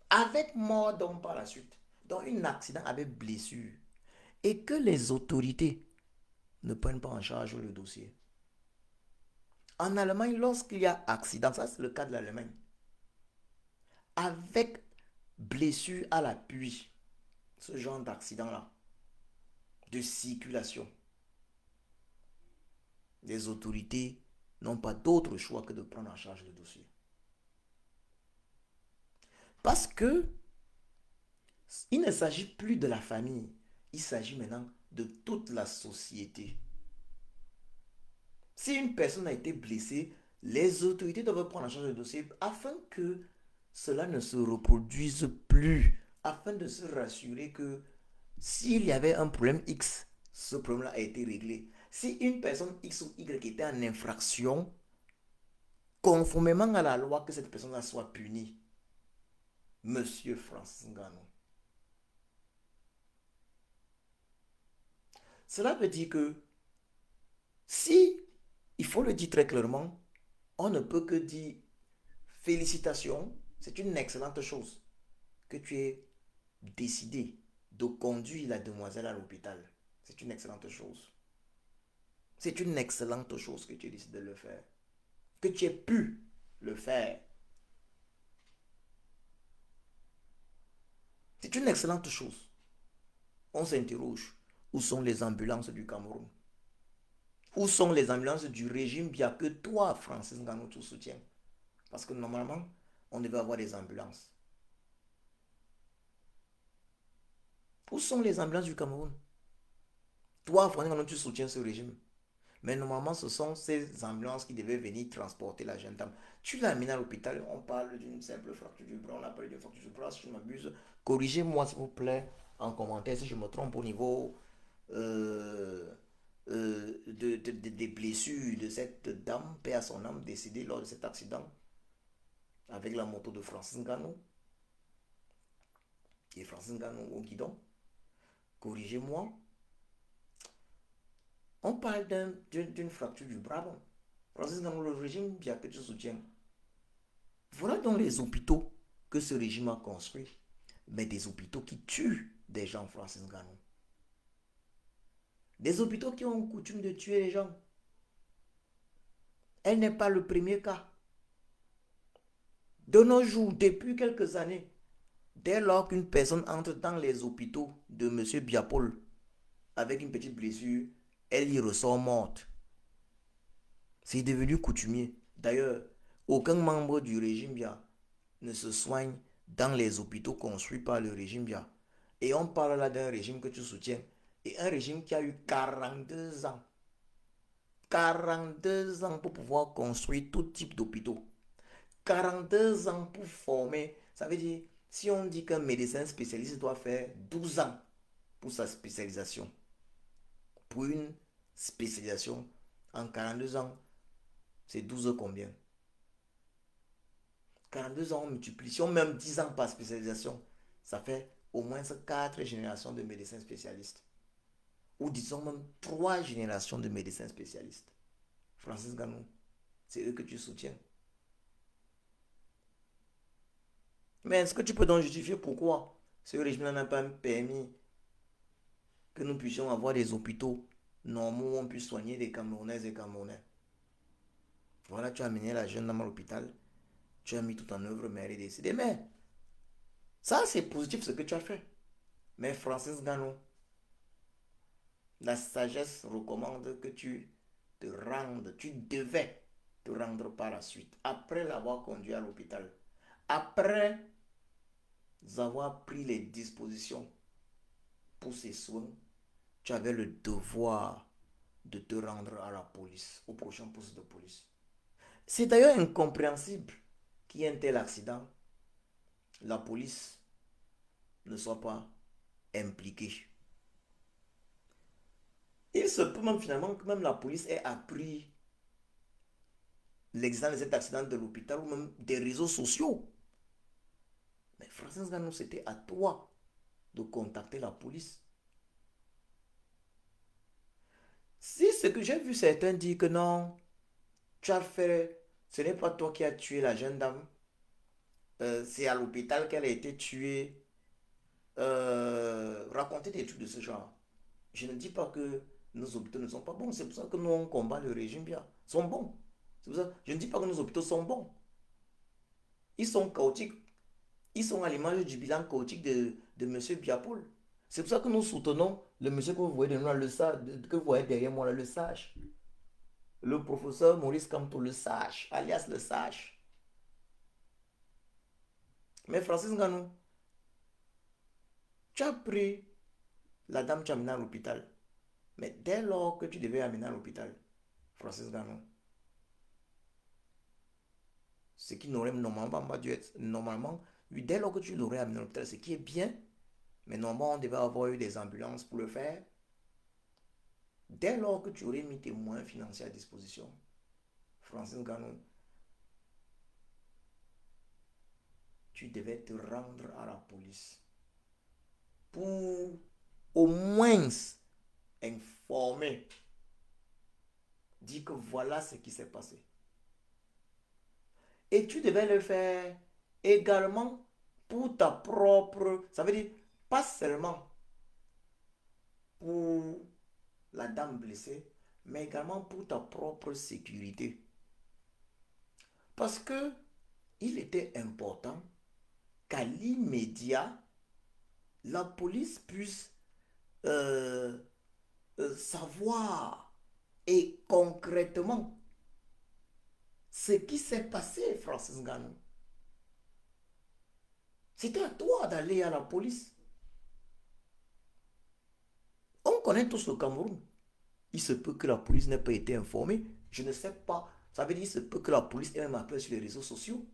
avec mort d'homme par la suite, donc un accident avec blessure, et que les autorités ne prennent pas en charge le dossier? En Allemagne, lorsqu'il y a accident, ça c'est le cas de l'Allemagne, avec blessure à l'appui, ce genre d'accident-là, de circulation, les autorités n'ont pas d'autre choix que de prendre en charge le dossier. Parce que il ne s'agit plus de la famille, il s'agit maintenant de toute la société. Si une personne a été blessée, les autorités doivent prendre en charge le dossier afin que cela ne se reproduise plus, afin de se rassurer que s'il y avait un problème X, ce problème-là a été réglé. Si une personne X ou Y était en infraction, conformément à la loi, que cette personne-là soit punie. Monsieur Francis Ngannou. Cela veut dire que si, il faut le dire très clairement, on ne peut que dire félicitations, c'est une excellente chose que tu aies décidé de conduire la demoiselle à l'hôpital. C'est une excellente chose. C'est une excellente chose que tu aies décidé de le faire. Que tu aies pu le faire. C'est une excellente chose. On s'interroge. Où sont les ambulances du Cameroun? Où sont les ambulances du régime bien que toi, Francis Ngannou, tu soutiens? Parce que normalement, on devait avoir des ambulances. Où sont les ambulances du Cameroun? Toi, Francis Ngannou, tu soutiens ce régime. Mais normalement, ce sont ces ambulances qui devaient venir transporter la jeune dame. Tu l'as amenée à l'hôpital, on parle d'une simple fracture du bras, on appelle d'une fracture du bras, si je m'abuse. Corrigez-moi, s'il vous plaît, en commentaire si je me trompe au niveau euh, des blessures de cette dame, paix à son âme, décédée lors de cet accident avec la moto de Francis Ngannou. Et Francis Ngannou au guidon. Corrigez-moi. On parle d'une fracture du bras. Bon. Francis Ngannou, le régime, bien que tu soutiens. Voilà donc les hôpitaux que ce régime a construits. Mais des hôpitaux qui tuent des gens, Francis Ngannou. Des hôpitaux qui ont coutume de tuer les gens. Elle n'est pas le premier cas. De nos jours, depuis quelques années, dès lors qu'une personne entre dans les hôpitaux de M. Biapol avec une petite blessure, elle y ressort morte. C'est devenu coutumier. D'ailleurs, aucun membre du régime Bia ne se soigne dans les hôpitaux construits par le régime Bia. Et on parle là d'un régime que tu soutiens. Et un régime qui a eu 42 ans. 42 ans pour pouvoir construire tout type d'hôpitaux. 42 ans pour former. Ça veut dire, si on dit qu'un médecin spécialiste doit faire 12 ans pour sa spécialisation, pour une spécialisation en 42 ans, c'est 12 combien? 42 ans, on multiplie. Si on même 10 ans par spécialisation, ça fait au moins 4 générations de médecins spécialistes. Ou disons même 3 générations de médecins spécialistes. Francis Ngannou, c'est eux que tu soutiens. Mais est-ce que tu peux donc justifier pourquoi ce régime n'a pas permis que nous puissions avoir des hôpitaux normaux où on puisse soigner des Camerounaises et Camerounais? Voilà, tu as amené la jeune dame à l'hôpital, tu as mis tout en œuvre, mais elle est décédée. Mais ça, c'est positif ce que tu as fait. Mais Francis Ngannou, la sagesse recommande que tu te rendre, tu devais te rendre par la suite, après l'avoir conduit à l'hôpital, après avoir pris les dispositions pour ses soins, tu avais le devoir de te rendre à la police, au prochain poste de police. C'est d'ailleurs incompréhensible qu'il y ait un tel accident, la police ne soit pas impliquée. Il se peut même finalement que même la police ait appris l'existence de cet accident de l'hôpital ou même des réseaux sociaux. Mais Francis Ngannou, c'était à toi de contacter la police. Si ce que j'ai vu certains dire que non, tu as fait, ce n'est pas toi qui as tué la jeune dame, c'est à l'hôpital qu'elle a été tuée, raconter des trucs de ce genre. Je ne dis pas que nos hôpitaux ne sont pas bons, c'est pour ça que nous on combat le régime bien, ils sont bons. C'est pour ça, je ne dis pas que nos hôpitaux sont bons. Ils sont chaotiques. Ils sont à l'image du bilan chaotique de M. Biapol. C'est pour ça que nous soutenons le monsieur que vous voyez de nous, le sage, que vous voyez derrière moi, là, le sage. Le professeur Maurice Kamto, le sage, alias le sage. Mais Francis Ngannou, tu as pris la dame, tu as amené à l'hôpital. Mais dès lors que tu devais amener à l'hôpital, Francis Ngannou, ce qui n'aurait normalement pas dû être, normalement, oui, dès lors que tu l'aurais amené à l'hôpital, ce qui est bien, mais normalement, on devait avoir eu des ambulances pour le faire. Dès lors que tu aurais mis tes moyens financiers à disposition, Francis Ngannou, tu devais te rendre à la police pour au moins informer, dire que voilà ce qui s'est passé. Et tu devais le faire également pour ta propre, ça veut dire pas seulement pour la dame blessée, mais également pour ta propre sécurité. Parce que il était important qu'à l'immédiat, la police puisse euh, savoir et concrètement ce qui s'est passé, Francis Ngannou. C'était à toi d'aller à la police. On connaît tous le Cameroun. Il se peut que la police n'ait pas été informée. Je ne sais pas. Ça veut dire qu'il se peut que la police ait même appelé sur les réseaux sociaux.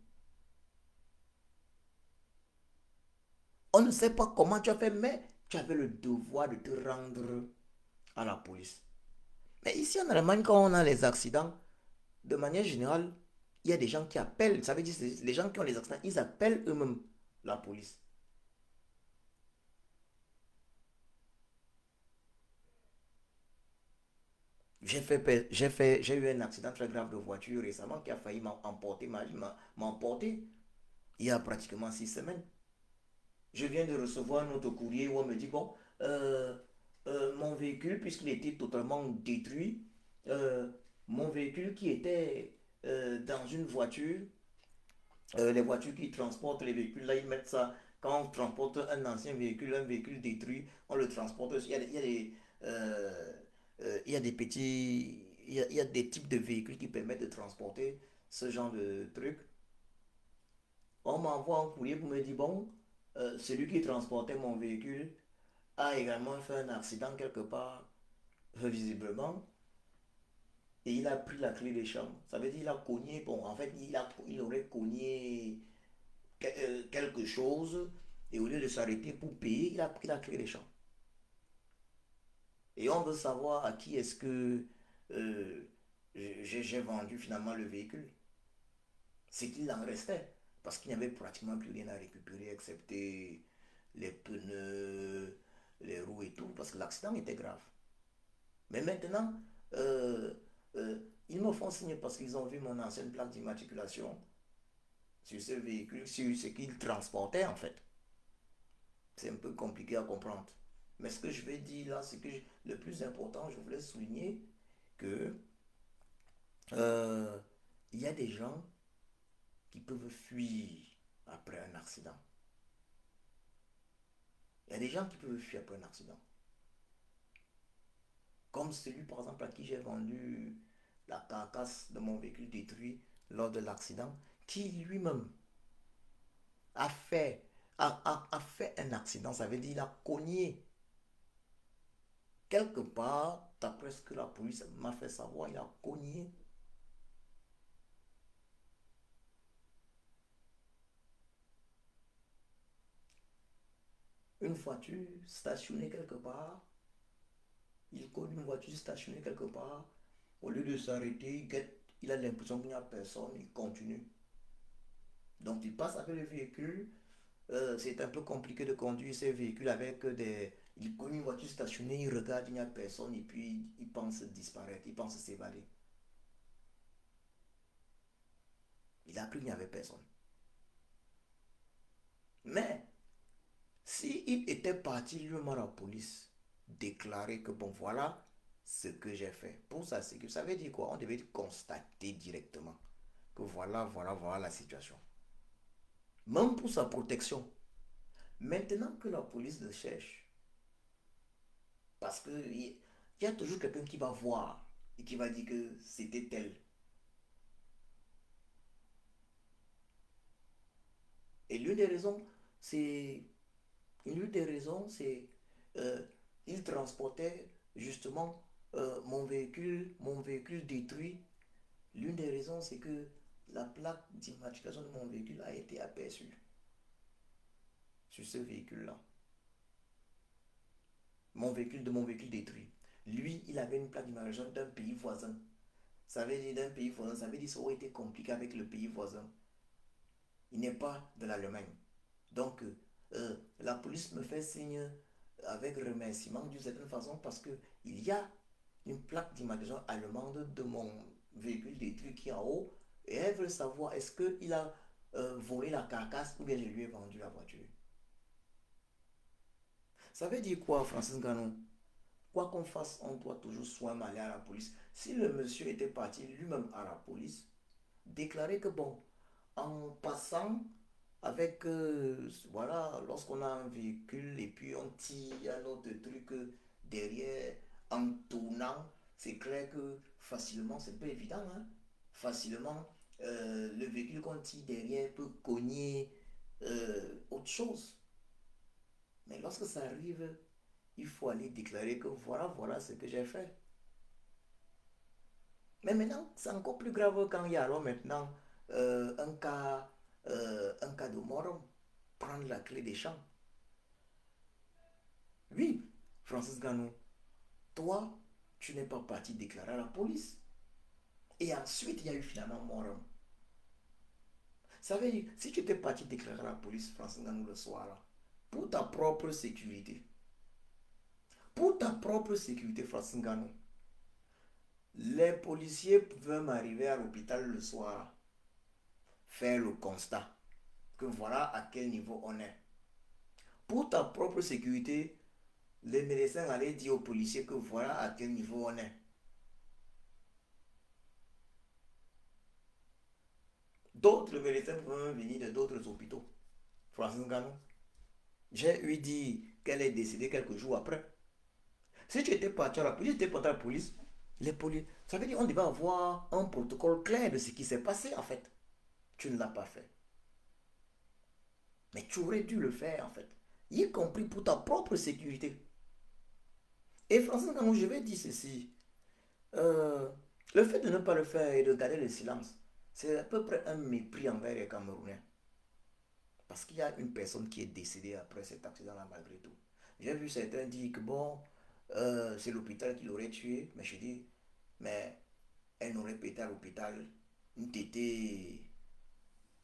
On ne sait pas comment tu as fait, mais tu avais le devoir de te rendre à la police. Mais ici en Allemagne, quand on a les accidents, de manière générale, il y a des gens qui appellent. Ça veut dire que les gens qui ont les accidents, ils appellent eux-mêmes la police. J'ai eu un accident très grave de voiture récemment qui a failli m'emporter ma vie, m'emporter il y a pratiquement 6 semaines. Je viens de recevoir un autre courrier où on me dit, bon, euh, mon véhicule, puisqu'il était totalement détruit, euh, mon véhicule qui était dans une voiture, les voitures qui transportent les véhicules, là, ils mettent ça, quand on transporte un ancien véhicule, un véhicule détruit, on le transporte, il y a des petits, il y a des types de véhicules qui permettent de transporter ce genre de trucs. On m'envoie un courrier pour me dire, bon, celui qui transportait mon véhicule a également fait un accident quelque part, visiblement, et il a pris la clé des chambres. Ça veut dire qu'il a cogné, bon, en fait, il aurait cogné quelque chose, et au lieu de s'arrêter pour payer, il a pris la clé des chambres. Et on veut savoir à qui est-ce que euh, j'ai vendu finalement le véhicule. C'est qu'il en restait. Parce qu'il n'y avait pratiquement plus rien à récupérer excepté les pneus, les roues et tout, parce que l'accident était grave. Mais maintenant, euh, ils me font signe parce qu'ils ont vu mon ancienne plaque d'immatriculation sur ce véhicule, sur ce qu'ils transportaient en fait. C'est un peu compliqué à comprendre. Mais ce que je vais dire là, c'est que le plus important, je voulais souligner que euh, il y a des gens qui peuvent fuir après un accident. Il y a des gens qui peuvent fuir après un accident. Comme celui par exemple à qui j'ai vendu la carcasse de mon véhicule détruit lors de l'accident, qui lui-même a fait, a fait un accident. Ça veut dire qu'il a cogné. Quelque part, d'après ce que la police m'a fait savoir, il a cogné. Une voiture stationnée quelque part. Il cogne une voiture stationnée quelque part. Au lieu de s'arrêter, il a l'impression qu'il n'y a personne, il continue. Donc il passe avec le véhicule. C'est un peu compliqué de conduire ces véhicules avec des... Il cogne une voiture stationnée, il regarde, il n'y a personne et puis il pense disparaître, il pense s'évader. Il a cru qu'il n'y avait personne. Mais s'il était parti lui-même à la police, déclarer que bon voilà ce que j'ai fait pour sa sécurité, ça veut dire quoi? On devait constater directement que voilà la situation. Même pour sa protection. Maintenant que la police le cherche, parce qu'il y a toujours quelqu'un qui va voir et qui va dire que c'était tel. Et l'une des raisons, c'est l'une des raisons, c'est euh, il transportait justement mon véhicule détruit. L'une des raisons, c'est que la plaque d'immatriculation de mon véhicule a été aperçue sur ce véhicule-là. Mon véhicule détruit. Lui, il avait une plaque d'immatriculation d'un pays voisin. Ça veut dire d'un pays voisin, ça veut dire que ça aurait été compliqué avec le pays voisin. Il n'est pas de l'Allemagne. Donc, la police me fait signe avec remerciement d'une certaine façon parce que il y a une plaque d'immatriculation allemande de mon véhicule détruit qui est en haut et elle veut savoir est-ce qu'il a volé la carcasse ou bien je lui ai vendu la voiture. Ça veut dire quoi, Francis Ganon? Quoi qu'on fasse, on doit toujours soit aller à la police. Si le monsieur était parti lui-même à la police, déclarer que bon, en passant avec, voilà, lorsqu'on a un véhicule et puis on tire un autre truc derrière en tournant, c'est clair que facilement, c'est pas évident, hein, facilement, le véhicule qu'on tire derrière peut cogner autre chose. Mais lorsque ça arrive, il faut aller déclarer que voilà ce que j'ai fait. Mais maintenant, c'est encore plus grave quand il y a alors maintenant un cas de mort, prendre la clé des champs. Oui, Francis Ganou, toi, tu n'es pas parti déclarer à la police. Et ensuite, il y a eu finalement mort. Ça veut dire, si tu étais parti déclarer à la police, Francis Ganou, le soir, là, pour ta propre sécurité, Francis Ganou, les policiers pouvaient m'arriver à l'hôpital le soir, faire le constat que voilà à quel niveau on est. Pour ta propre sécurité, les médecins allaient dire aux policiers que voilà à quel niveau on est. D'autres médecins pouvaient venir de d'autres hôpitaux. Francis Gano, j'ai eu dit qu'elle est décédée quelques jours après. Si tu étais parti à la police, tu étais parti à la police, les policiers, ça veut dire qu'on devait avoir un protocole clair de ce qui s'est passé en fait. Tu ne l'as pas fait. Mais tu aurais dû le faire en fait. Y compris pour ta propre sécurité. Et Francis Gano, je vais dire ceci. Euh, le fait de ne pas le faire et de garder le silence, c'est à peu près un mépris envers les Camerounais. Parce qu'il y a une personne qui est décédée après cet accident-là, malgré tout. J'ai vu certains dire que bon, c'est l'hôpital qui l'aurait tué, mais je dis, mais elle n'aurait pas été à l'hôpital, une tétée,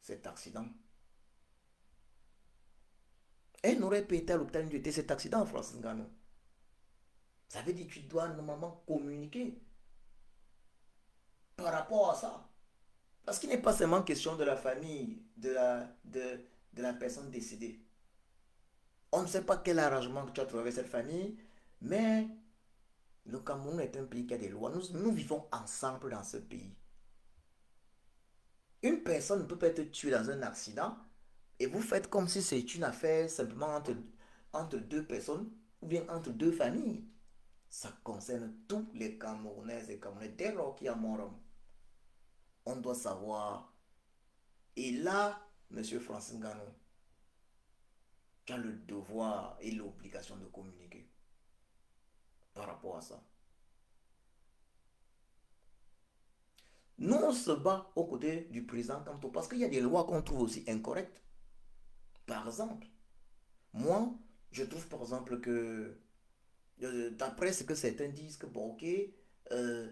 cet accident. Elle n'aurait pas été à l'hôpital, une tétée, cet accident, Francis Gano. Ça veut dire que tu dois normalement communiquer par rapport à ça. Parce qu'il n'est pas seulement question de la famille, de la personne décédée. On ne sait pas quel arrangement tu as trouvé avec cette famille, mais le Cameroun est un pays qui a des lois. Nous vivons ensemble dans ce pays. Une personne ne peut pas être tuée dans un accident et vous faites comme si c'est une affaire simplement entre deux personnes ou bien entre deux familles. Ça concerne tous les Camerounais et Camerounais. Dès lors qu'il y a mort, on doit savoir. Et là, Monsieur Francis Ngannou, tu as le devoir et l'obligation de communiquer par rapport à ça. Nous, on se bat aux côtés du président Kanto parce qu'il y a des lois qu'on trouve aussi incorrectes. Par exemple, moi, je trouve par exemple que, d'après ce que certains disent, que bon, ok, euh,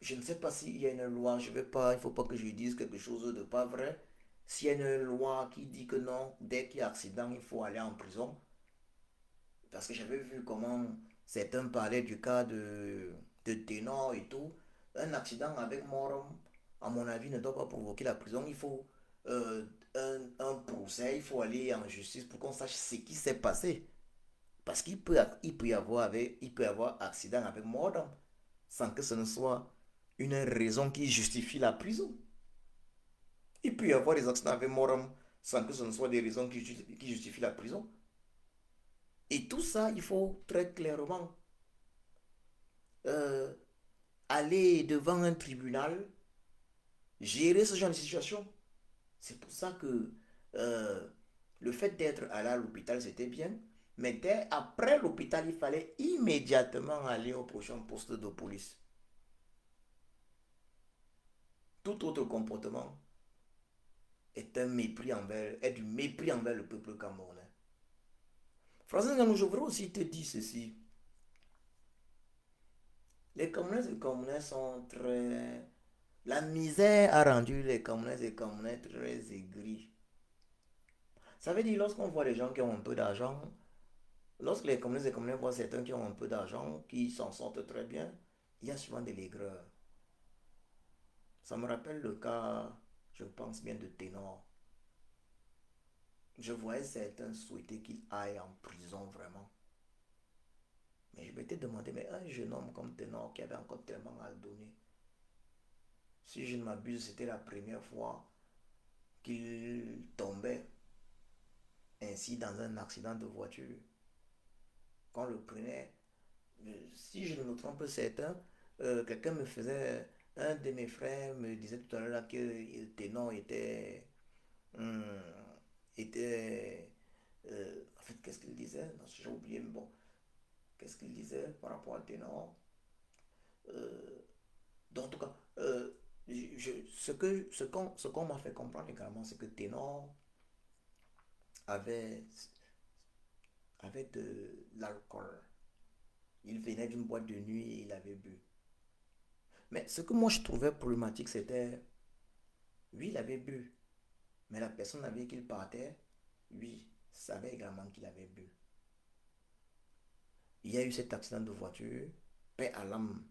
je ne sais pas s'il y a une loi, je vais pas, il ne faut pas que je dise quelque chose de pas vrai. S'il y a une loi qui dit que non, dès qu'il y a accident, il faut aller en prison. Parce que j'avais vu comment certains parlaient du cas de Ténor et tout. Un accident avec mort, à mon avis, ne doit pas provoquer la prison. Il faut un procès, il faut aller en justice pour qu'on sache ce qui s'est passé. Parce il peut y avoir il peut y avoir accident avec mort sans que ce ne soit une raison qui justifie la prison. Il peut y avoir des accidents avec mort sans que ce ne soit des raisons qui justifient la prison. Et tout ça, il faut très clairement euh, aller devant un tribunal, gérer ce genre de situation. C'est pour ça que euh, le fait d'être allé à l'hôpital, c'était bien. Mais dès après l'hôpital, il fallait immédiatement aller au prochain poste de police. Tout autre comportement est du mépris envers le peuple camerounais. Francis Ngannou, je voudrais aussi te dire ceci. Les Camerounais et Camerounais sont très... La misère a rendu les Camerounais et Camerounais très aigris. Ça veut dire lorsqu'on voit les gens qui ont un peu d'argent, lorsque les Camerounais et Camerounais voient certains qui ont un peu d'argent, qui s'en sortent très bien, il y a souvent des laigreurs. Ça me rappelle le cas, je pense bien, de Ténor. Je voyais certains souhaiter qu'il aille en prison vraiment. Mais je m'étais demandé, mais un jeune homme comme Ténor qui avait encore tellement à donner, si je ne m'abuse, c'était la première fois qu'il tombait ainsi dans un accident de voiture. Qu'on le prenait, si je ne me trompe certains, quelqu'un me faisait, un de mes frères me disait tout à l'heure que le ténor hum, était en fait, qu'est-ce qu'il disait? Non, j'ai oublié, mais bon, qu'est-ce qu'il disait par rapport à ténor? Euh, donc, en tout cas, ce qu'on m'a fait comprendre également, c'est que ténor avait, avait de l'alcool. Il venait d'une boîte de nuit et il avait bu. Mais ce que moi je trouvais problématique, c'était, oui, il avait bu, mais la personne avec qui il partait, oui, savait également qu'il avait bu. Il y a eu cet accident de voiture, paix à l'âme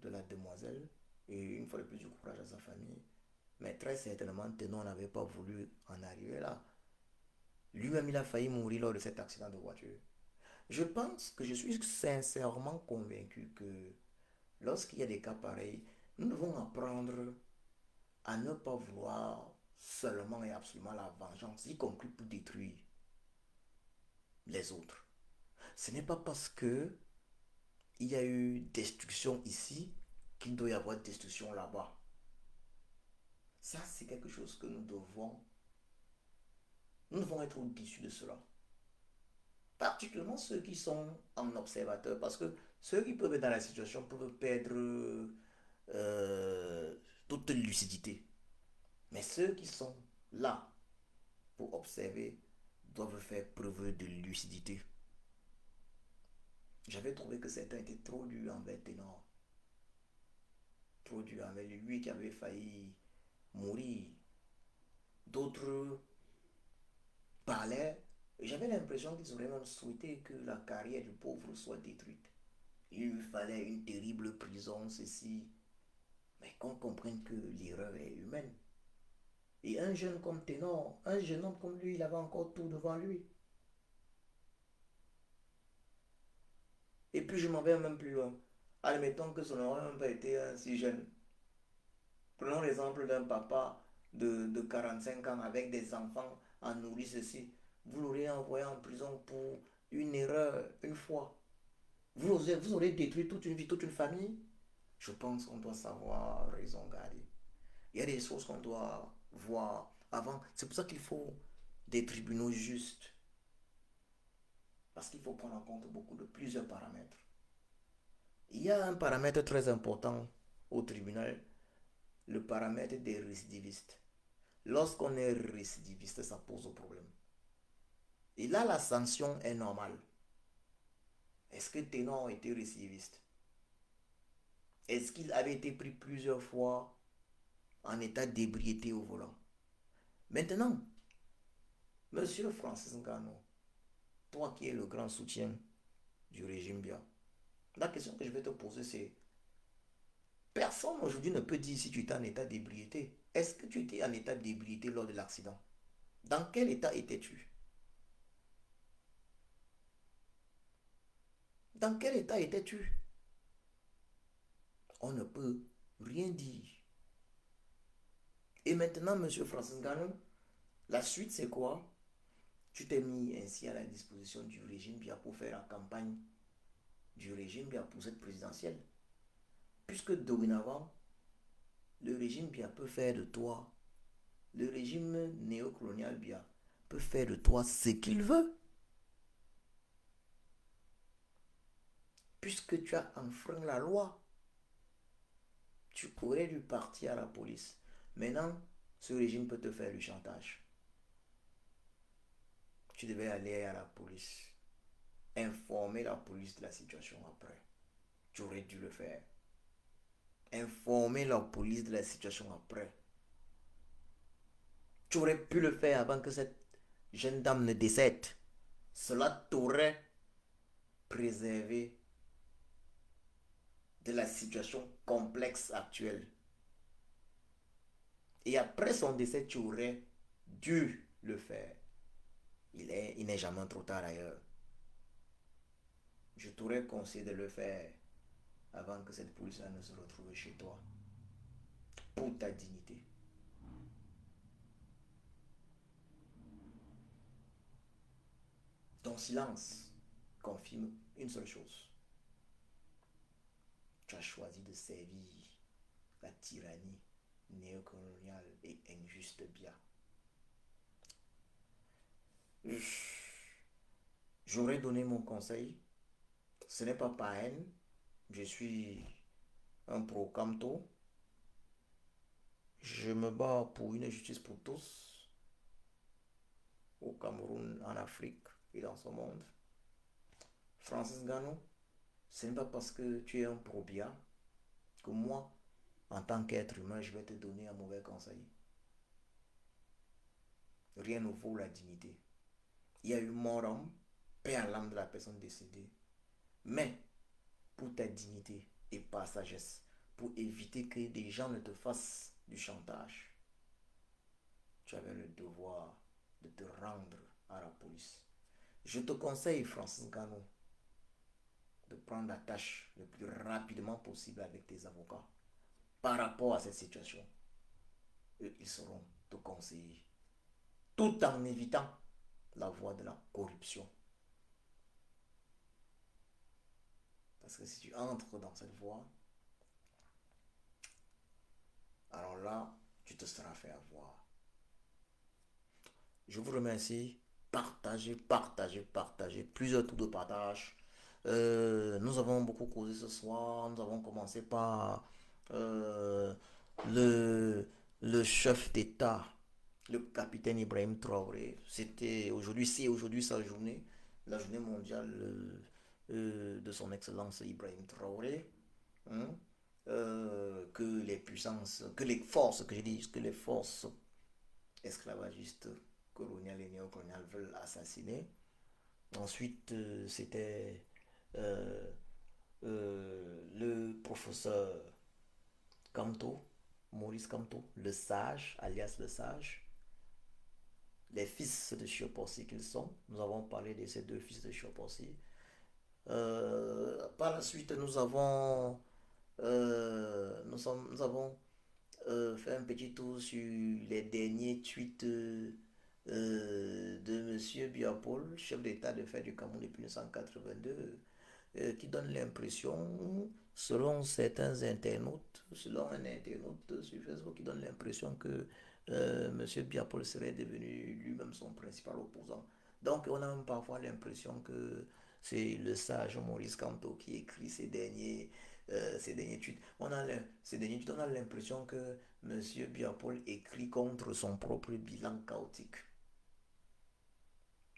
de la demoiselle, et une fois de plus du courage à sa famille. Mais très certainement, Tenon n'avait pas voulu en arriver là. Lui-même, il a failli mourir lors de cet accident de voiture. Je pense que je suis sincèrement convaincu que lorsqu'il y a des cas pareils, nous devons apprendre à ne pas vouloir seulement et absolument la vengeance, y compris pour détruire les autres. Ce n'est pas parce que il y a eu destruction ici qu'il doit y avoir destruction là-bas. Ça, c'est quelque chose que nous devons être au-dessus de cela. Particulièrement ceux qui sont en observateur, parce que ceux qui peuvent être dans la situation peuvent perdre euh, toute lucidité. Mais ceux qui sont là pour observer doivent faire preuve de lucidité. J'avais trouvé que certains étaient trop durs envers Ténor. Trop durs envers lui qui avait failli mourir. D'autres parlaient. J'avais l'impression qu'ils auraient même souhaité que la carrière du pauvre soit détruite. Il lui fallait une terrible prison, ceci. Mais qu'on comprenne que l'erreur est humaine. Et un jeune comme Ténor, un jeune homme comme lui, il avait encore tout devant lui. Et puis je m'en vais même plus loin. Admettons que ce n'aurait même pas été un si jeune. Prenons l'exemple d'un papa de 45 ans avec des enfants en nourrice ceci. Vous l'aurez envoyé en prison pour une erreur, une fois. Vous aurez détruit toute une vie, toute une famille. Je pense qu'on doit savoir raison garder. Il y a des choses qu'on doit voir avant. C'est pour ça qu'il faut des tribunaux justes. Parce qu'il faut prendre en compte plusieurs paramètres. Il y a un paramètre très important au tribunal, le paramètre des récidivistes. Lorsqu'on est récidiviste, ça pose problème. Et là, la sanction est normale. Est-ce que Ténor était récidiviste? Est-ce qu'il avait été pris plusieurs fois en état d'ébriété au volant? Maintenant, Monsieur Francis Ngannou, toi qui es le grand soutien du régime Bia, la question que je vais te poser, c'est personne aujourd'hui ne peut dire si tu étais en état d'ébriété. Est-ce que tu étais en état d'ébriété lors de l'accident? Dans quel état étais-tu? Dans quel état étais-tu? On ne peut rien dire. Et maintenant, Monsieur Francis Ngannou, la suite c'est quoi? Tu t'es mis ainsi à la disposition du régime Bia pour faire la campagne du régime Bia pour cette présidentielle. Puisque dorénavant, le régime Bia peut faire de toi, le régime néocolonial Bia peut faire de toi ce qu'il veut. Puisque tu as enfreint la loi, tu aurais dû partir à la police. Maintenant, ce régime peut te faire du chantage. Tu devais aller à la police, informer la police de la situation après. Tu aurais dû le faire. Informer la police de la situation après. Tu aurais pu le faire avant que cette jeune dame ne décède. Cela t'aurait préservé de la situation complexe actuelle. Et après son décès, tu aurais dû le faire. Il n'est jamais trop tard ailleurs. Je t'aurais conseillé de le faire avant que cette police-là ne se retrouve chez toi. Pour ta dignité. Ton silence confirme une seule chose. Tu as choisi de servir la tyrannie néocoloniale et injuste bien. J'aurais donné mon conseil. Ce n'est pas par haine. Je suis un pro-Camto. Je me bats pour une justice pour tous, au Cameroun, en Afrique et dans ce monde. Francis Ngannou, ce n'est pas parce que tu es un pro-Bia que moi, en tant qu'être humain, je vais te donner un mauvais conseil. Rien ne vaut la dignité. Il y a eu mort homme, paix à l'âme de la personne décédée. Mais pour ta dignité et par sagesse, pour éviter que des gens ne te fassent du chantage, tu avais le devoir de te rendre à la police. Je te conseille, Francis Ngannou, de prendre la tâche le plus rapidement possible avec tes avocats par rapport à cette situation. Eux, ils sauront te conseiller, tout en évitant la voie de la corruption. Parce que si tu entres dans cette voie, alors là, tu te seras fait avoir. Je vous remercie. Partagez, partagez, partagez. Plusieurs tours de partage. Nous avons beaucoup causé ce soir. Nous avons commencé par euh, le, le chef d'État, le capitaine Ibrahim Traoré. C'est aujourd'hui sa journée, la journée mondiale de son excellence Ibrahim Traoré. Hein. Que les puissances, que les forces, que je dis, que les forces esclavagistes coloniales et néocoloniales veulent assassiner. Ensuite, c'était le professeur Camto, Maurice Camto, le sage, alias le sage, les fils de Chioporsi qu'ils sont. Nous avons parlé de ces deux fils de Chioporsi. Par la suite, nous avons fait un petit tour sur les derniers tweets de Monsieur Biapol, chef d'État de fait du Cameroun depuis 1982. qui donne l'impression, selon certains internautes, selon un internaute sur Facebook, qui donne l'impression que M. Biapol serait devenu lui-même son principal opposant. Donc on a même parfois l'impression que c'est le sage Maurice Kamto qui écrit ces derniers tweets. On a l'impression que M. Biapol écrit contre son propre bilan chaotique.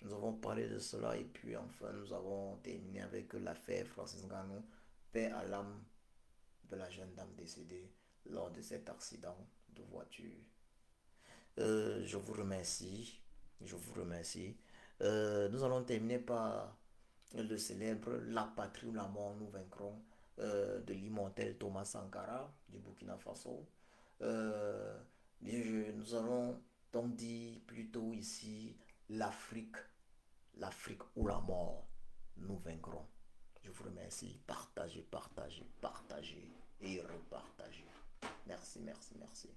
Nous avons parlé de cela et puis enfin nous avons terminé avec l'affaire Francis Ngannou, paix à l'âme de la jeune dame décédée lors de cet accident de voiture. Je vous remercie. Je vous remercie. Nous allons terminer par le célèbre La patrie ou la mort, nous vaincrons de l'immortel Thomas Sankara du Burkina Faso. Euh, nous allons donc dire plutôt ici l'Afrique, l'Afrique ou la mort, nous vaincrons. Je vous remercie. Partagez, partagez, partagez et repartagez. Merci, merci, merci.